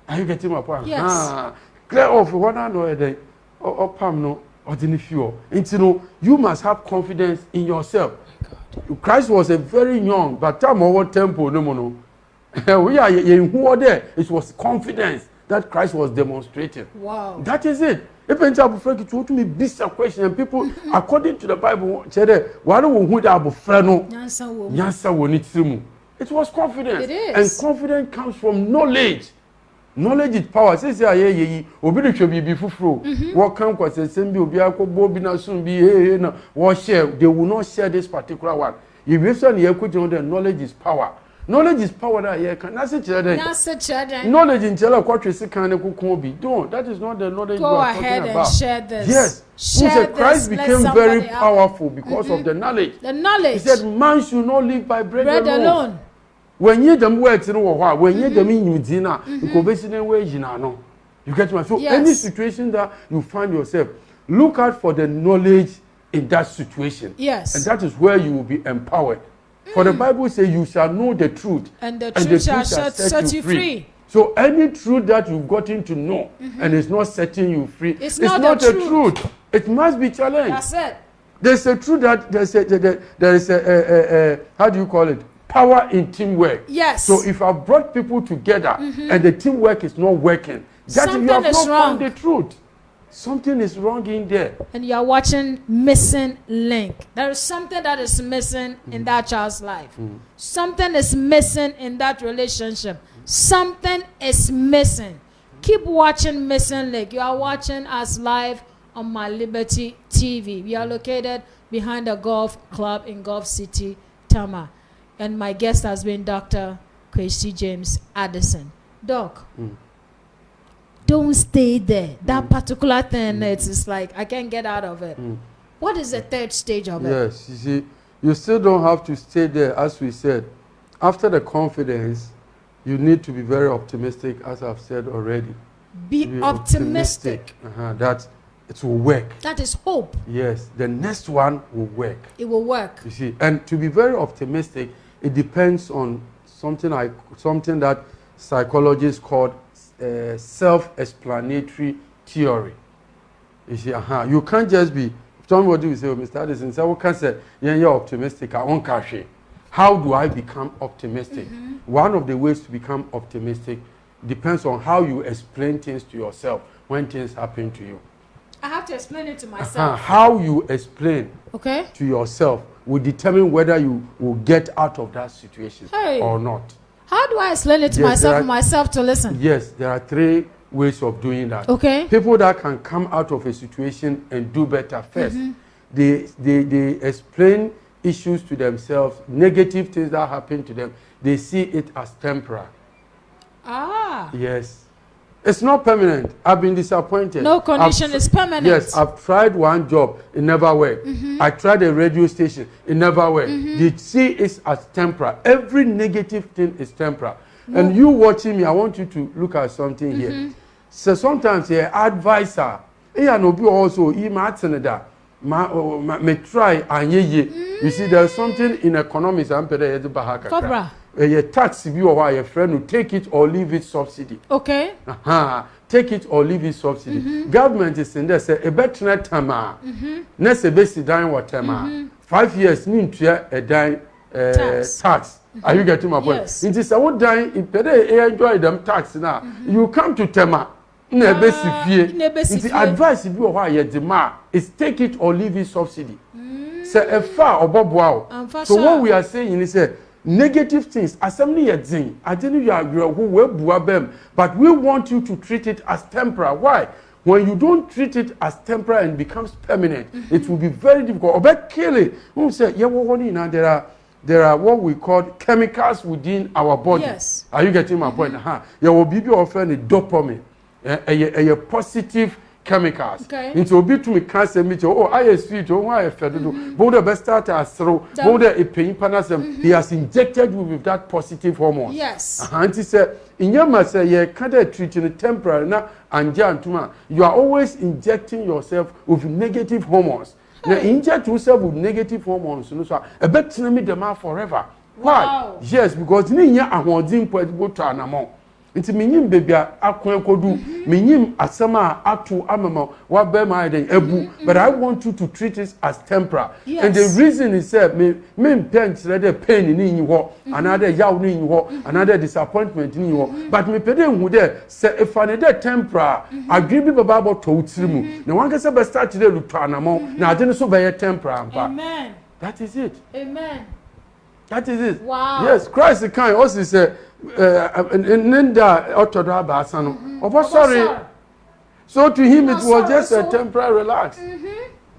Are you getting my point? Yes. Clear off. One I know a day or Pam no or the fuel. And you know, you must have confidence in yourself. Christ was a very young, but time over temple no. We are who are there. It was confidence that Christ was demonstrating. Wow. That is it. If you want to me beast a question and people, according to the Bible, said, "Why don't we have a friend?" It was confidence. It is. And confidence comes from knowledge. Knowledge is power. Say obi should be fufuro. What come cause same be obi akobo bi na soon be no. What share? They will not share this particular one. If you say you could know that knowledge is power. Knowledge is power that you can. That's it. Knowledge in tell what you see can be. Don't. That is not the knowledge Go we are ahead talking and about. Share this. Yes. Share Christ this. became very powerful because of the knowledge. The knowledge. He said, "Man should not live by bread alone." When you them words in when you them in dinner, you go basically wage no. You get me? So any situation that you find yourself, look out for the knowledge in that situation. Yes. And that is where you will be empowered. For the Bible says you shall know the truth. And the truth shall set you free. So any truth that you've gotten to know and it's not setting you free, it's not the a truth. It must be challenged. That's it. There's a truth that there is a how do you call it? Power in teamwork. Yes. So if I've brought people together and the teamwork is not working, that you have not found the truth. Something is wrong in there. And you are watching Missing Link. There is something that is missing in that child's life. Something is missing in that relationship. Something is missing. Keep watching Missing Link. You are watching us live on My Liberty TV. We are located behind the golf club in Gulf City, Tama. And my guest has been Dr. Kwesi James Addison. Doc, don't stay there. That particular thing, it's like, I can't get out of it. What is the third stage of it? Yes, you see, you still don't have to stay there, as we said. After the confidence, you need to be very optimistic, as I've said already. Be optimistic. That it will work. That is hope. Yes, the next one will work. It will work. You see, and to be very optimistic, it depends on something that psychologists call self-explanatory theory. You see, you can't just be. Somebody will say, "Oh, Mr. Addison, so what can say? You're optimistic. I won't cash it." How do I become optimistic? One of the ways to become optimistic depends on how you explain things to yourself when things happen to you. I have to explain it to myself. How you explain to yourself will determine whether you will get out of that situation or not. How do I explain it to myself for myself to listen? Yes, there are three ways of doing that. Okay. People that can come out of a situation and do better first, they explain issues to themselves, negative things that happen to them. They see it as temporary. Yes. It's not permanent. I've been disappointed. No condition is permanent. Yes, I've tried one job. It never worked. I tried a radio station. It never worked. They see it as temporary. Every negative thing is temporary. And you watching me, I want you to look at something here. So sometimes your advisor, also, me try and you see, there's something in economics. I'm a tax if you or your friend will take it or leave it subsidy. Okay. Take it or leave it subsidy. Government is in there say a better tama. Next a basic dime what tama. 5 years mean to a dime tax. Are you getting my point? Yes. It is a would die if they enjoy them tax now. You come to tema. The advice if you or why your demand is take it or leave it subsidy. Say a far or bob wow. So what we are saying is negative things, assembly a thing. I tell you are who will them, but we want you to treat it as temporary. Why? When you don't treat it as temporary and becomes permanent, it will be very difficult. Or back kill it. Who say, yeah, there are what we call chemicals within our body. Yes. Are you getting my point? You will be often a dopamine, a positive chemicals. Okay. Into obi to me cancer me I sweet I fed do. But the best start as through. But the pain panasem he has injected you with that positive hormone. Yes. Auntie said in your master you can't treat in temporary na anja you are always injecting yourself with negative hormones. Now inject yourself with negative hormones so a bet me the man forever. Why? Wow. Yes, because ni nya ahodin po go to anamo. Nti menyim baby akwan kodu menyim asema atu amama wa be my den ebu but I want you to treat it as temporary. Yes. And the reason is me pain the pain ni nyi ho another yaw ni nyi ho another disappointment ni nyi ho but me pede hu there say if an dey temporary adwi bi baba bo to utiri mu na wan ka say be start dey lutu anamo na ade no so be temporary ampa. Amen. That is it. Amen. That is it. Wow. Yes, Christ can also say Ninda Otoda Basano. Oh, sorry. So to him it was just a temporary relax.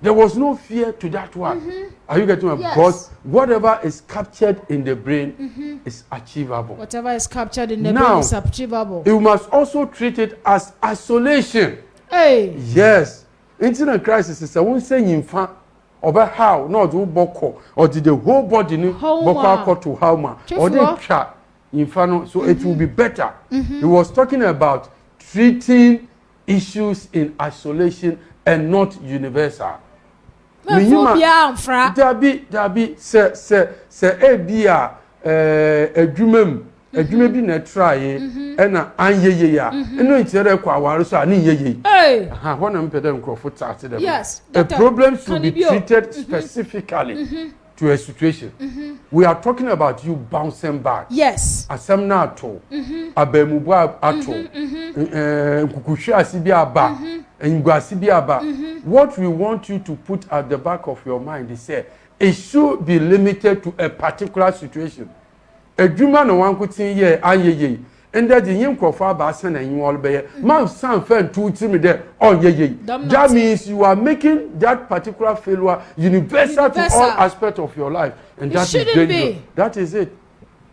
There was no fear to that one. Are you getting me? Yes. Because whatever is captured in the brain is achievable. Whatever is captured in the brain is achievable. You must also treat it as isolation. Hey. Yes. Internet crisis is a one saying in fact. Over how not do boko or did the whole body no boko to how or they try infano so it will be better. He was talking about treating issues in isolation and not universal. Dabi se ebia adwumam adwuma bi na try e na anyeye ya eno nkyere kwa aware so ani yeye ha ho na mpede nkrofo tate dem. Yes, a problem should be treated specifically to a situation. We are talking about you bouncing back. Yes. Asem na ato abamubu ato nkukuhwe asibi aba ngwasi bi aba. What we want you to put at the back of your mind is say it should be limited to a particular situation. Adwuma no wan kutin ye ayeye enda di yin krofa ba san na yin wol be man san fan tu ti me de on yeye. That means you are making that particular failure universal to all aspects of your life, and that is dangerous. That is it.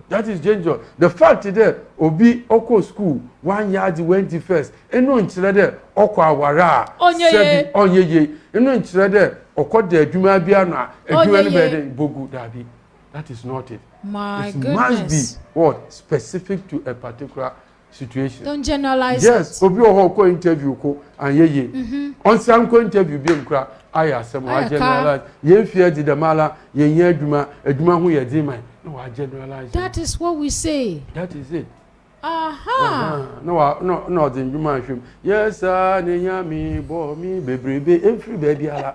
That is dangerous. The fact that obi oko school 1 year went first eno nkyere de oko awara sebi onyeye eno nkyere de okoda adwuma bia no adwuma no be de bogu dabi. That is not it. My it goodness. must be what? Specific to a particular situation. Don't generalize. Yes. It. Obi oho ko interview ko anyeye. On sam ko interview bi nkra aya asem wa generalize. Ye fear di the mala ye yen adwuma ho ye di man. No wa generalize. That is what we say. That is it. Aha. No the adwuma hwem. Yes ah ne nyami bo mi bebrebe every baby ala.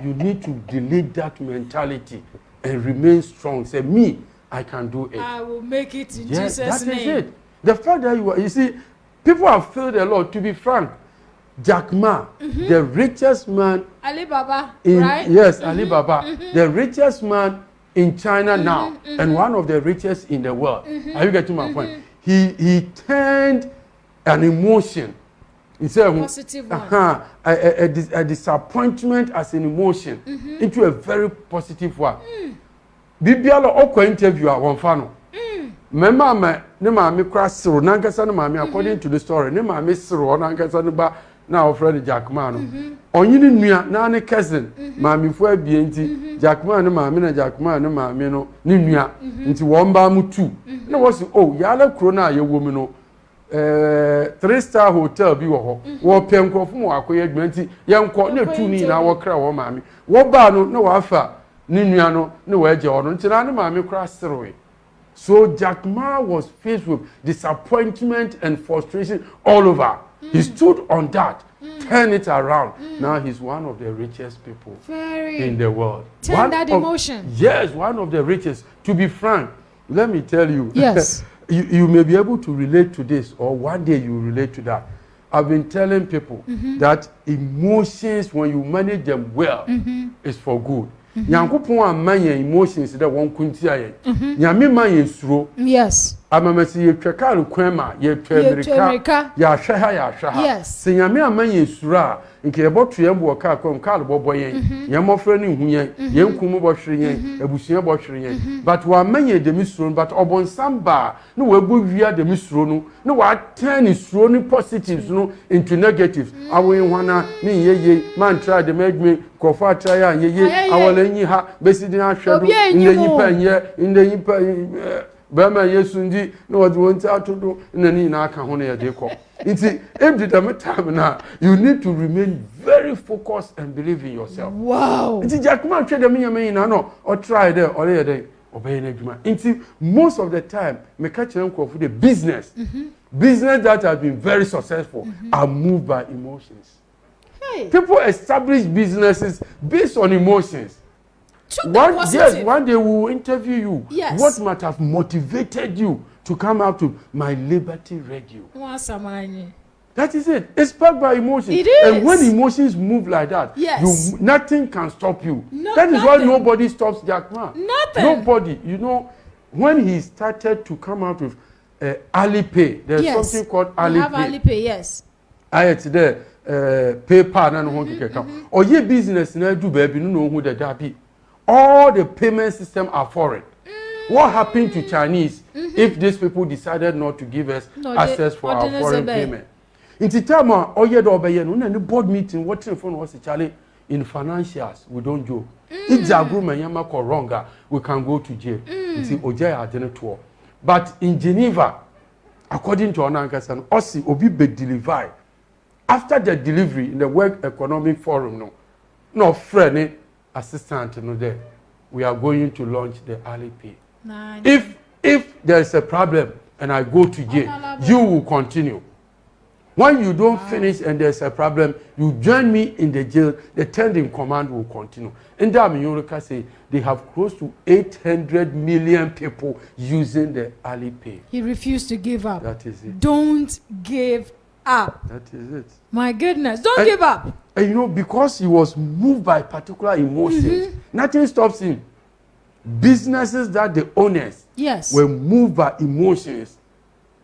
You need to delete that mentality and remain strong. Say me, I can do it. I will make it in yes, Jesus' name. That is it. The fact that you see, people have failed a lot. To be frank, Jack Ma, the richest man, Alibaba, right? Yes, Alibaba, the richest man in China now, and one of the richest in the world. Are you getting my point? He turned an emotion. He said, positive one. A disappointment as an emotion into a very positive one. Bibiala okwa interview a wonfa Mema me ne maame kra sero nankasa ne maame according to the story ne maame sero nankasa ne ba na ofred Jackman no. Onyini nua na ne cousin maame fu abie nti Jackman ne maame na Jackman ne maame no ne nua nti won ba mu tu. Na wo se oh yala kro na ye wo mu no 3-star hotel bi wo ho wo pe nkrofo mu akoye adwuma nti yenko na tu ni na wo kra wo maame wo ba no na wo afa ni nua no na wo age ono nti na ne maame kra serowe. So Jack Ma was faced with disappointment and frustration all over. He stood on that, turned it around. Now he's one of the richest people in the world. Turn that emotion. Yes, one of the richest. To be frank, let me tell you. Yes. You may be able to relate to this, or one day you relate to that. I've been telling people that emotions, when you manage them well, is for good. Nyankopon amanya emotions that one kunti aye. Nyame man yesuro. Yes. Amamasi ye twekal kwema ye twamerika ya hweha ya hweha. Yes. Se nyame amanya yesuro a nke ye boto yem bo ka kwem kal bobo yen. Nyamofra ni hu yen, yen kumu bo hwere yen, abusua bo hwere yen. But wa amanya de misuro but obonsam ba no wa bo wia de misuro no, no wa turn isuro ni positives no into negatives. Awen hwana ni yeye man try de medme kofa try ya yeye awole nyi ha besidin ahwedo inde yipa Bama Yesu ndi no what want to do na ni na aka ho na ye de ko. Nti every time na you need to remain very focused and believe in yourself. Wow. Nti Jackman try dem nyame na no or try there or there obey na djuma. Nti most of the time me catch them for the business. Business that have been very successful are moved by emotions. Hey. People establish businesses based on emotions. Yes, one day we will interview you. Yes. What might have motivated you to come out to my Liberty Radio? That is it. It's sparked by emotions. It is. And when emotions move like that, yes, nothing can stop you. No, that is nothing. why nobody stops Jack Ma. Nothing. Nobody. You know, when he started to come out with Alipay, there's something called Alipay. We have Alipay, yes. I had there PayPal and one to or your business now do baby no who the all the payment system are foreign. What happened to Chinese if these people decided not to give us access for our foreign payment? In the time of the board meeting, what phone was Charlie in financials, we don't joke. If the agreement yamako wrong, we can go to jail. It's Ojaya Adenetuo. But in Geneva, according to Onankasan, Ossi Obi be delivered. After the delivery in the World Economic Forum, no friend assistant no there. We are going to launch the Alipay. If there is a problem and I go to jail, you will continue. When you don't finish and there's a problem, you join me in the jail, the third in command will continue. In that America say they have close to 800 million people using the Alipay. He refused to give up. That is it. Don't give up. That is it. My goodness, don't give up. And you know, because he was moved by particular emotions, nothing stops him. Businesses that the owners were moved by emotions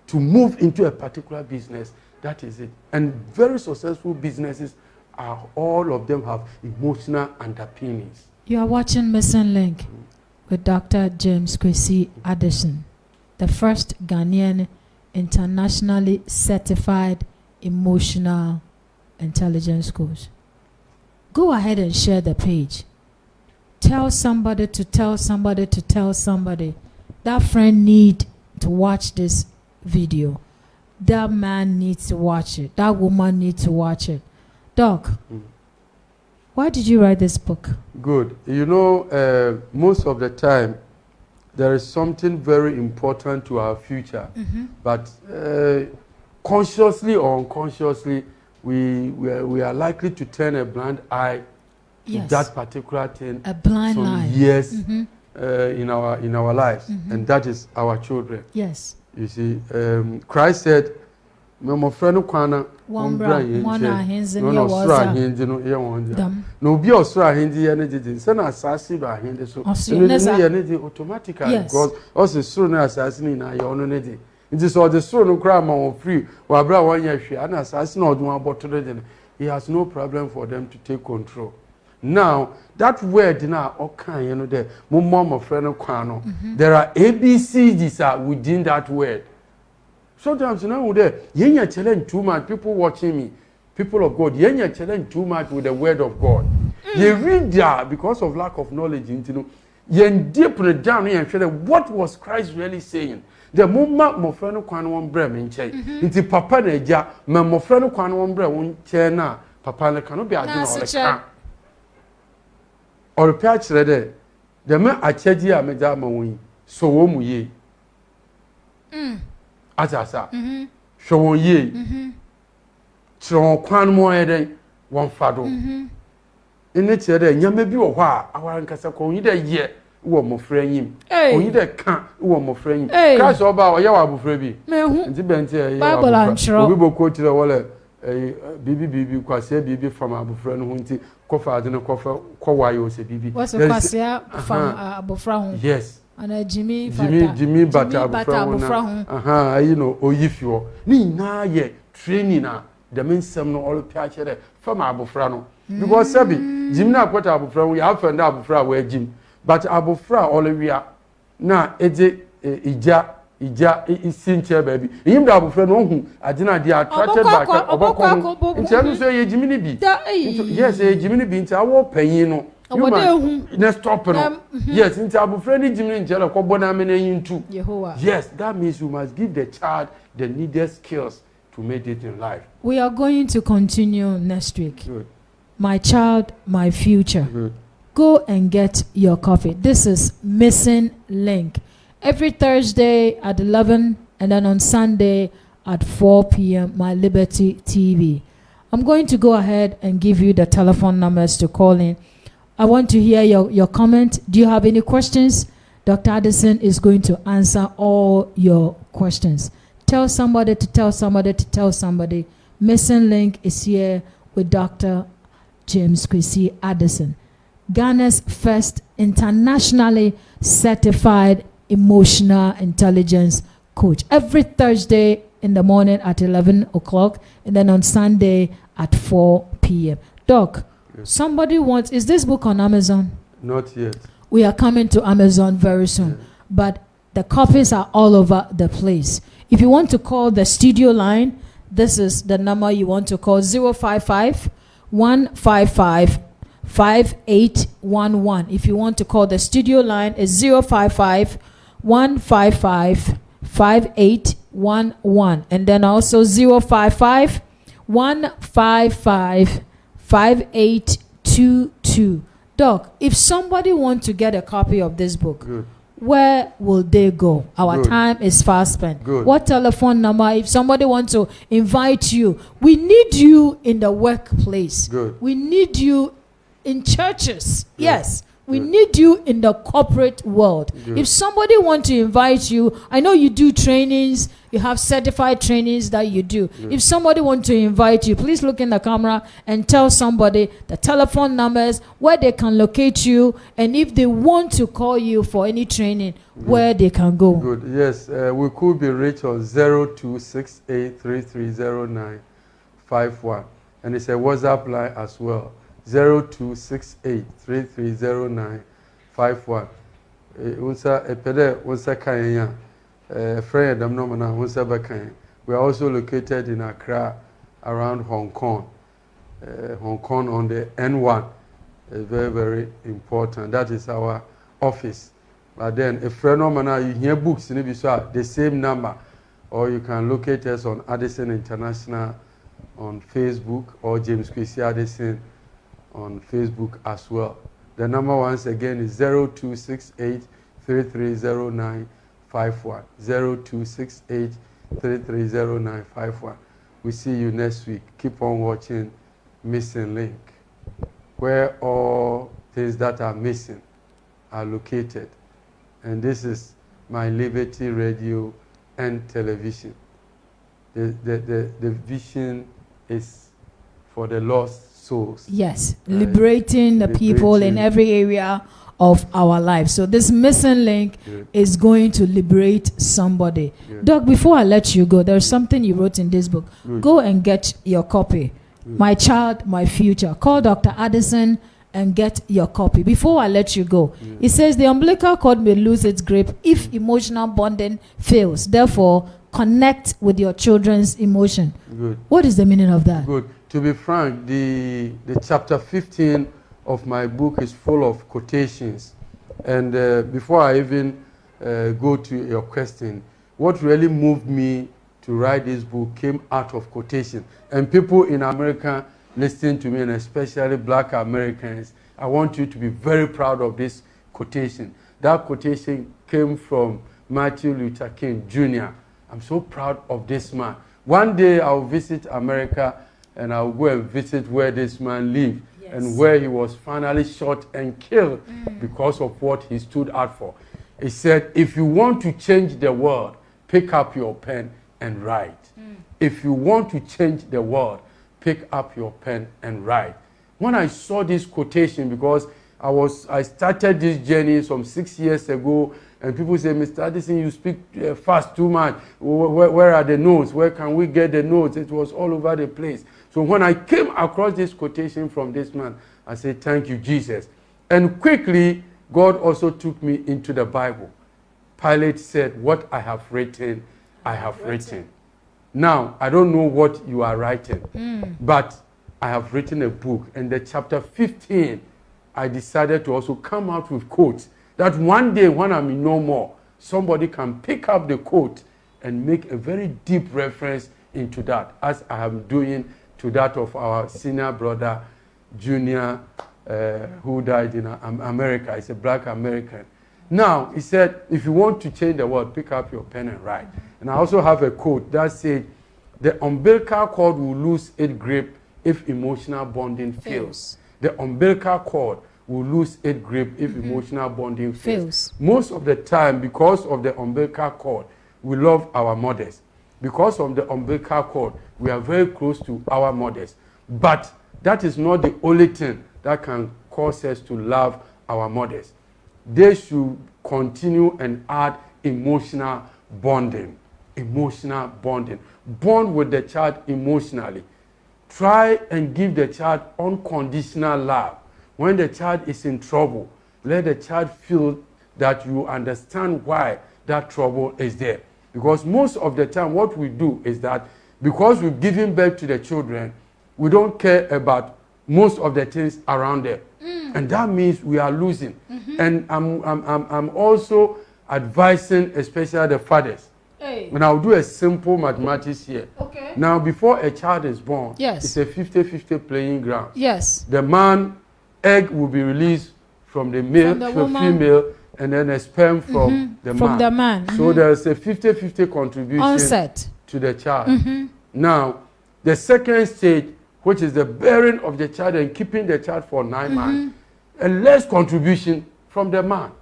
to move into a particular business. That is it. And very successful businesses are all of them have emotional underpinnings. You are watching Missing Link with Dr. James Kwesi Addison, the first Ghanaian internationally certified emotional intelligence coach. Go ahead and share the page. Tell somebody to tell somebody to tell somebody. That friend need to watch this video. That man needs to watch it. That woman needs to watch it. Doc, why did you write this book? Good. You know, most of the time, there is something very important to our future. But consciously or unconsciously, we are likely to turn a blind eye to that particular thing. A blind eye. Yes, in our lives. And that is our children. Yes. You see, Christ said, "My friend, one brain, one hands in your water. No, be Australia Hindi energy. Send assassin by Hindi so automatically because also soon assassin in your own energy. It is all the soon crime on free. While bra 1 year she an assassin or do about to he has no problem for them to take control. Now that word now okay, you know there, mom friend kwano. There are ABCs within that word. Sometimes you know there, you challenge too much. People watching me, people of God, you challenge too much with the word of God. You read that because of lack of knowledge. You know, you deep down and share what was Christ really saying. The moment my friend kwano one bread in chain, into Papa Neja, my friend kwano one bread one chair na Papa ne cannot be a or a patch ready. The man I check you, Madame Wing, so woman ye. As I say, show ye. So, quan more one faddle. In it, you may be a while. I want to say, either yet, who are my friend him, or either can't, who are my friend. Crash or bow, you are free. And the bench, Bible, I'm sure. We will quote the wallet. Bibi kwase bibi from abofra no hunti kofa ade no kofa kwawayo se bibi what's kwase from abofra ho yes and Jimmy bata abofra ho you know oyifio ni na ye training na the mensem no all piachere from abofra no because sabi Jimmy na kwata abofra ho ya fenda abofra wa Jim but abofra all wia na eje ija isinche baby yim da abofra no hu agina dia attracted back oboko nti anu so ye Jimmy bi yes ye Jimmy bi nti awo panyin no you stop no yes nti abofra ni Jimmy njela ko bona me na yintu yes that means you must give the child the needed skills to make it in life. We are going to continue next week. Good. My child, my future. Good. Go and get your coffee. This is Missing Link. Every Thursday at 11 and then on Sunday at 4 p.m. My Liberty TV. I'm going to go ahead and give you the telephone numbers to call in. I want to hear your comment. Do you have any questions? Dr. Addison is going to answer all your questions. Tell somebody to tell somebody to tell somebody. Missing Link is here with Dr. James Kwesi Addison, Ghana's first internationally certified emotional intelligence coach. Every Thursday in the morning at 11 o'clock and then on Sunday at 4 p.m. Doc, yes. Somebody wants, is this book on Amazon? Not yet. We are coming to Amazon very soon, Yeah. but the copies are all over the place. If you want to call the studio line, this is the number you want to call, 055 155 5811. If you want to call the studio line, it's 055 155 5811. And then also 055 155 5822. Doc, if somebody wants to get a copy of this book, Good. where will they go? Our Good. time is fast spent. Good. What telephone number? If somebody wants to invite you, we need you in the workplace. Good. We need you in churches. Good. Yes. We Good. need you in the corporate world. Good. If somebody wants to invite you, I know you do trainings, you have certified trainings that you do. Good. If somebody wants to invite you, please look in the camera and tell somebody the telephone numbers, where they can locate you, and if they want to call you for any training, where they can go. Good. Yes, we could be reached on 0268330951, and it's a WhatsApp line as well. 0268330951. Unsa epede unsa kanya friend them no na unsa bakan. We are also located in Accra around Hong Kong. Hong Kong on the N1 is very, very important. That is our office. But then a friend of mine, you hear books in the same number, or you can locate us on Addison International on Facebook, or James Kwesi Addison on Facebook as well. The number once again is 0268330951. 0268330951. We see you next week. Keep on watching Missing Link, where all things that are missing are located. And this is my Liberty Radio and Television. The vision is for the lost souls. Yes, liberating the people in every area of our lives. So this Missing Link Good. is going to liberate somebody. Good. Doc, before I let you go, there's something you wrote in this book. Good. Go and get your copy. Good. My Child, My Future. Call Dr. Addison and get your copy. Before I let you go, it says the umbilical cord may lose its grip if emotional bonding fails. Therefore, connect with your children's emotion. Good. What is the meaning of that? Good. To be frank, the chapter 15 of my book is full of quotations. And before I even go to your question, what really moved me to write this book came out of quotation. And people in America listening to me, and especially black Americans, I want you to be very proud of this quotation. That quotation came from Martin Luther King Jr. I'm so proud of this man. One day I'll visit America and I'll go and visit where this man lived. Yes. And where he was finally shot and killed because of what he stood out for. He said, if you want to change the world, pick up your pen and write. If you want to change the world, pick up your pen and write. When I saw this quotation, because I started this journey some 6 years ago, and people say, Mr. Addison, you speak fast too much. Where are the notes? Where can we get the notes? It was all over the place. So when I came across this quotation from this man, I said, thank you, Jesus. And quickly, God also took me into the Bible. Pilate said, what I have written, I have written. Now, I don't know what you are writing, but I have written a book. And the chapter 15, I decided to also come out with quotes that one day when I'm no more, somebody can pick up the quote and make a very deep reference into that, as I am doing to that of our senior brother, Junior, who died in America. He's a black American. Now, he said, if you want to change the world, pick up your pen and write. And I also have a quote that said, The umbilical cord will lose its grip if emotional bonding fails. The umbilical cord will lose its grip if emotional bonding fails. Most of the time, because of the umbilical cord, we love our mothers. Because of the umbilical cord, we are very close to our mothers. But that is not the only thing that can cause us to love our mothers. They should continue and add emotional bonding. Emotional bonding. Bond with the child emotionally. Try and give the child unconditional love. When the child is in trouble, let the child feel that you understand why that trouble is there. Because most of the time what we do is that because we've given birth to the children, we don't care about most of the things around them. And that means we are losing. And I'm also advising especially the fathers. And I'll do a simple mathematics here. Okay. Now, before a child is born, yes, it's a 50-50 playing ground. Yes. The man, egg will be released from the male to the female, and then a sperm from the man. So there's a 50-50 contribution onset to the child. Now, the second stage, which is the bearing of the child and keeping the child for 9 months, a less contribution from the man.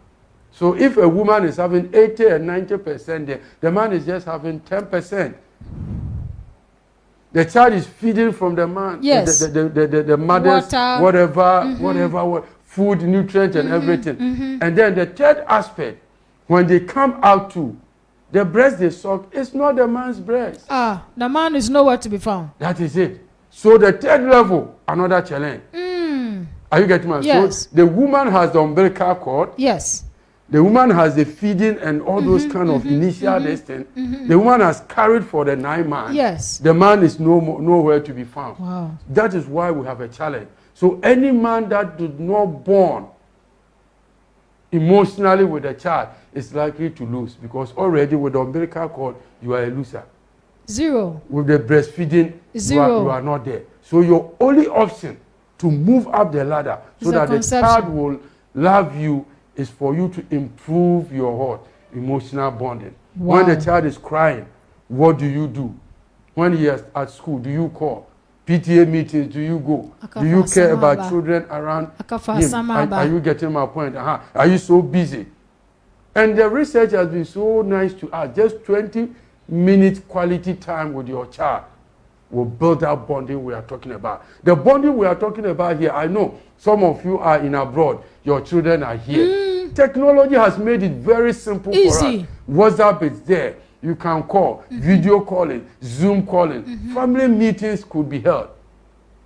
So if a woman is having 80 and 90% there, the man is just having 10%. The child is feeding from the man. Yes. The mother's water, whatever, food, nutrients, and everything. And then the third aspect, when they come out to, the breast they suck, it's not the man's breast. The man is nowhere to be found. That is it. So the third level, another challenge. Are you getting my? Yes. So the woman has the umbilical cord. Yes. The woman has the feeding and all those kind of initial distance. The woman has carried for the 9 months. Yes. The man is nowhere to be found. Wow. That is why we have a challenge. So any man that did not bond emotionally with a child is likely to lose, because already with the umbilical cord, you are a loser. Zero. With the breastfeeding, Zero. You are not there. So your only option to move up the ladder so that the child will love you is for you to improve your emotional bonding. Wow. When the child is crying, what do you do? When he is at school, do you call? PTA meetings, do you go? Do you care about children around him? Are you getting my point? Are you so busy? And the research has been so nice to us. Just 20 minutes quality time with your child will build that bonding we are talking about. The bonding we are talking about here, I know some of you are in abroad. Your children are here. Technology has made it very simple for us. WhatsApp is there. You can call, video calling, Zoom calling. Family meetings could be held.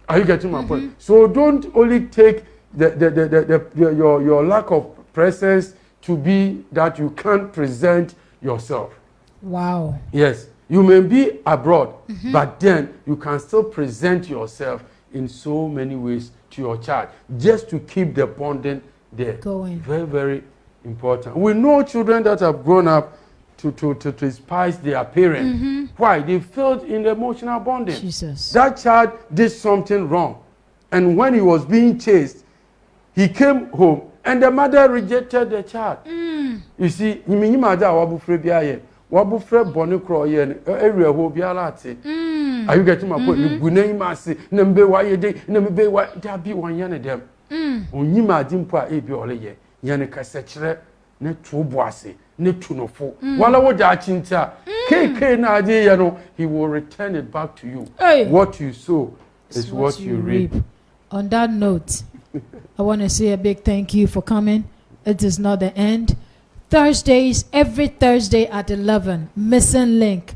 Are you getting my point? So don't only take your lack of presence to be that you can't present yourself. Wow. Yes. You may be abroad, but then you can still present yourself in so many ways to your child, just to keep the bonding there. Going. Very, very important. We know children that have grown up to despise their parents. Why? They failed in the emotional bonding. Jesus. That child did something wrong. And when he was being chased, he came home and the mother rejected the child. You see, are you getting my point? He will return it back to you. What you sow is what you reap. On that note, I want to say a big thank you for coming. It is not the end. Thursdays, every Thursday at 11, Missing Link.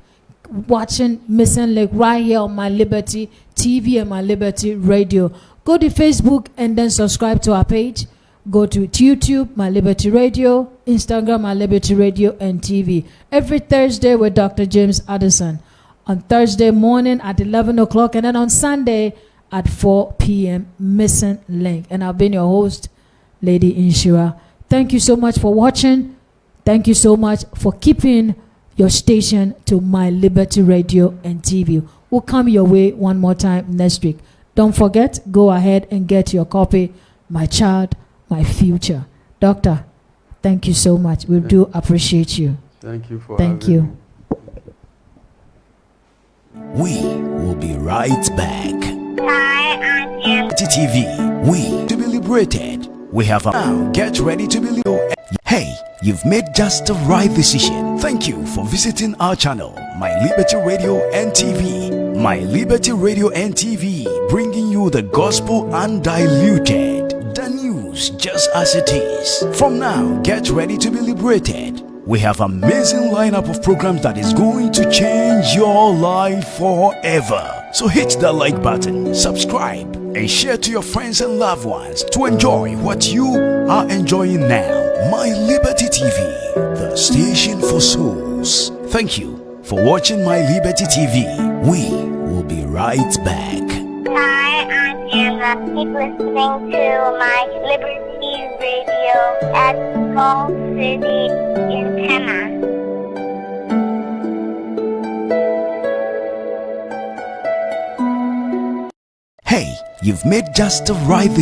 Watching Missing Link right here on My Liberty TV and My Liberty Radio. Go to Facebook and then subscribe to our page. Go to YouTube, My Liberty Radio, Instagram, My Liberty Radio and TV. Every Thursday with Dr. James Addison. On Thursday morning at 11 o'clock and then on Sunday at 4 p.m. Missing Link. And I've been your host, Lady Inshira. Thank you so much for watching. Thank you so much for keeping your station to My Liberty Radio and TV. We'll come your way one more time next week. Don't forget, go ahead and get your copy, My Child, My Future. Doctor, thank you so much. We do appreciate you. Thank you for Thank you. Me. We will be right back. Hi, I'm Jim. TV. We to be liberated. We have a now. Get ready to be liberated. Hey, you've made just the right decision. Thank you for visiting our channel, My Liberty Radio and TV. My Liberty Radio and TV, bringing you the gospel undiluted, the news just as it is. From now, get ready to be liberated. We have an amazing lineup of programs that is going to change your life forever. So hit the like button, subscribe, and share to your friends and loved ones to enjoy what you are enjoying now. My Liberty TV, the station for souls. Thank you for watching My Liberty TV. We will be right back. Hi, I'm Anna. Keep listening to My Liberty Radio at Gold City in Tama. Hey, you've made just the right decision.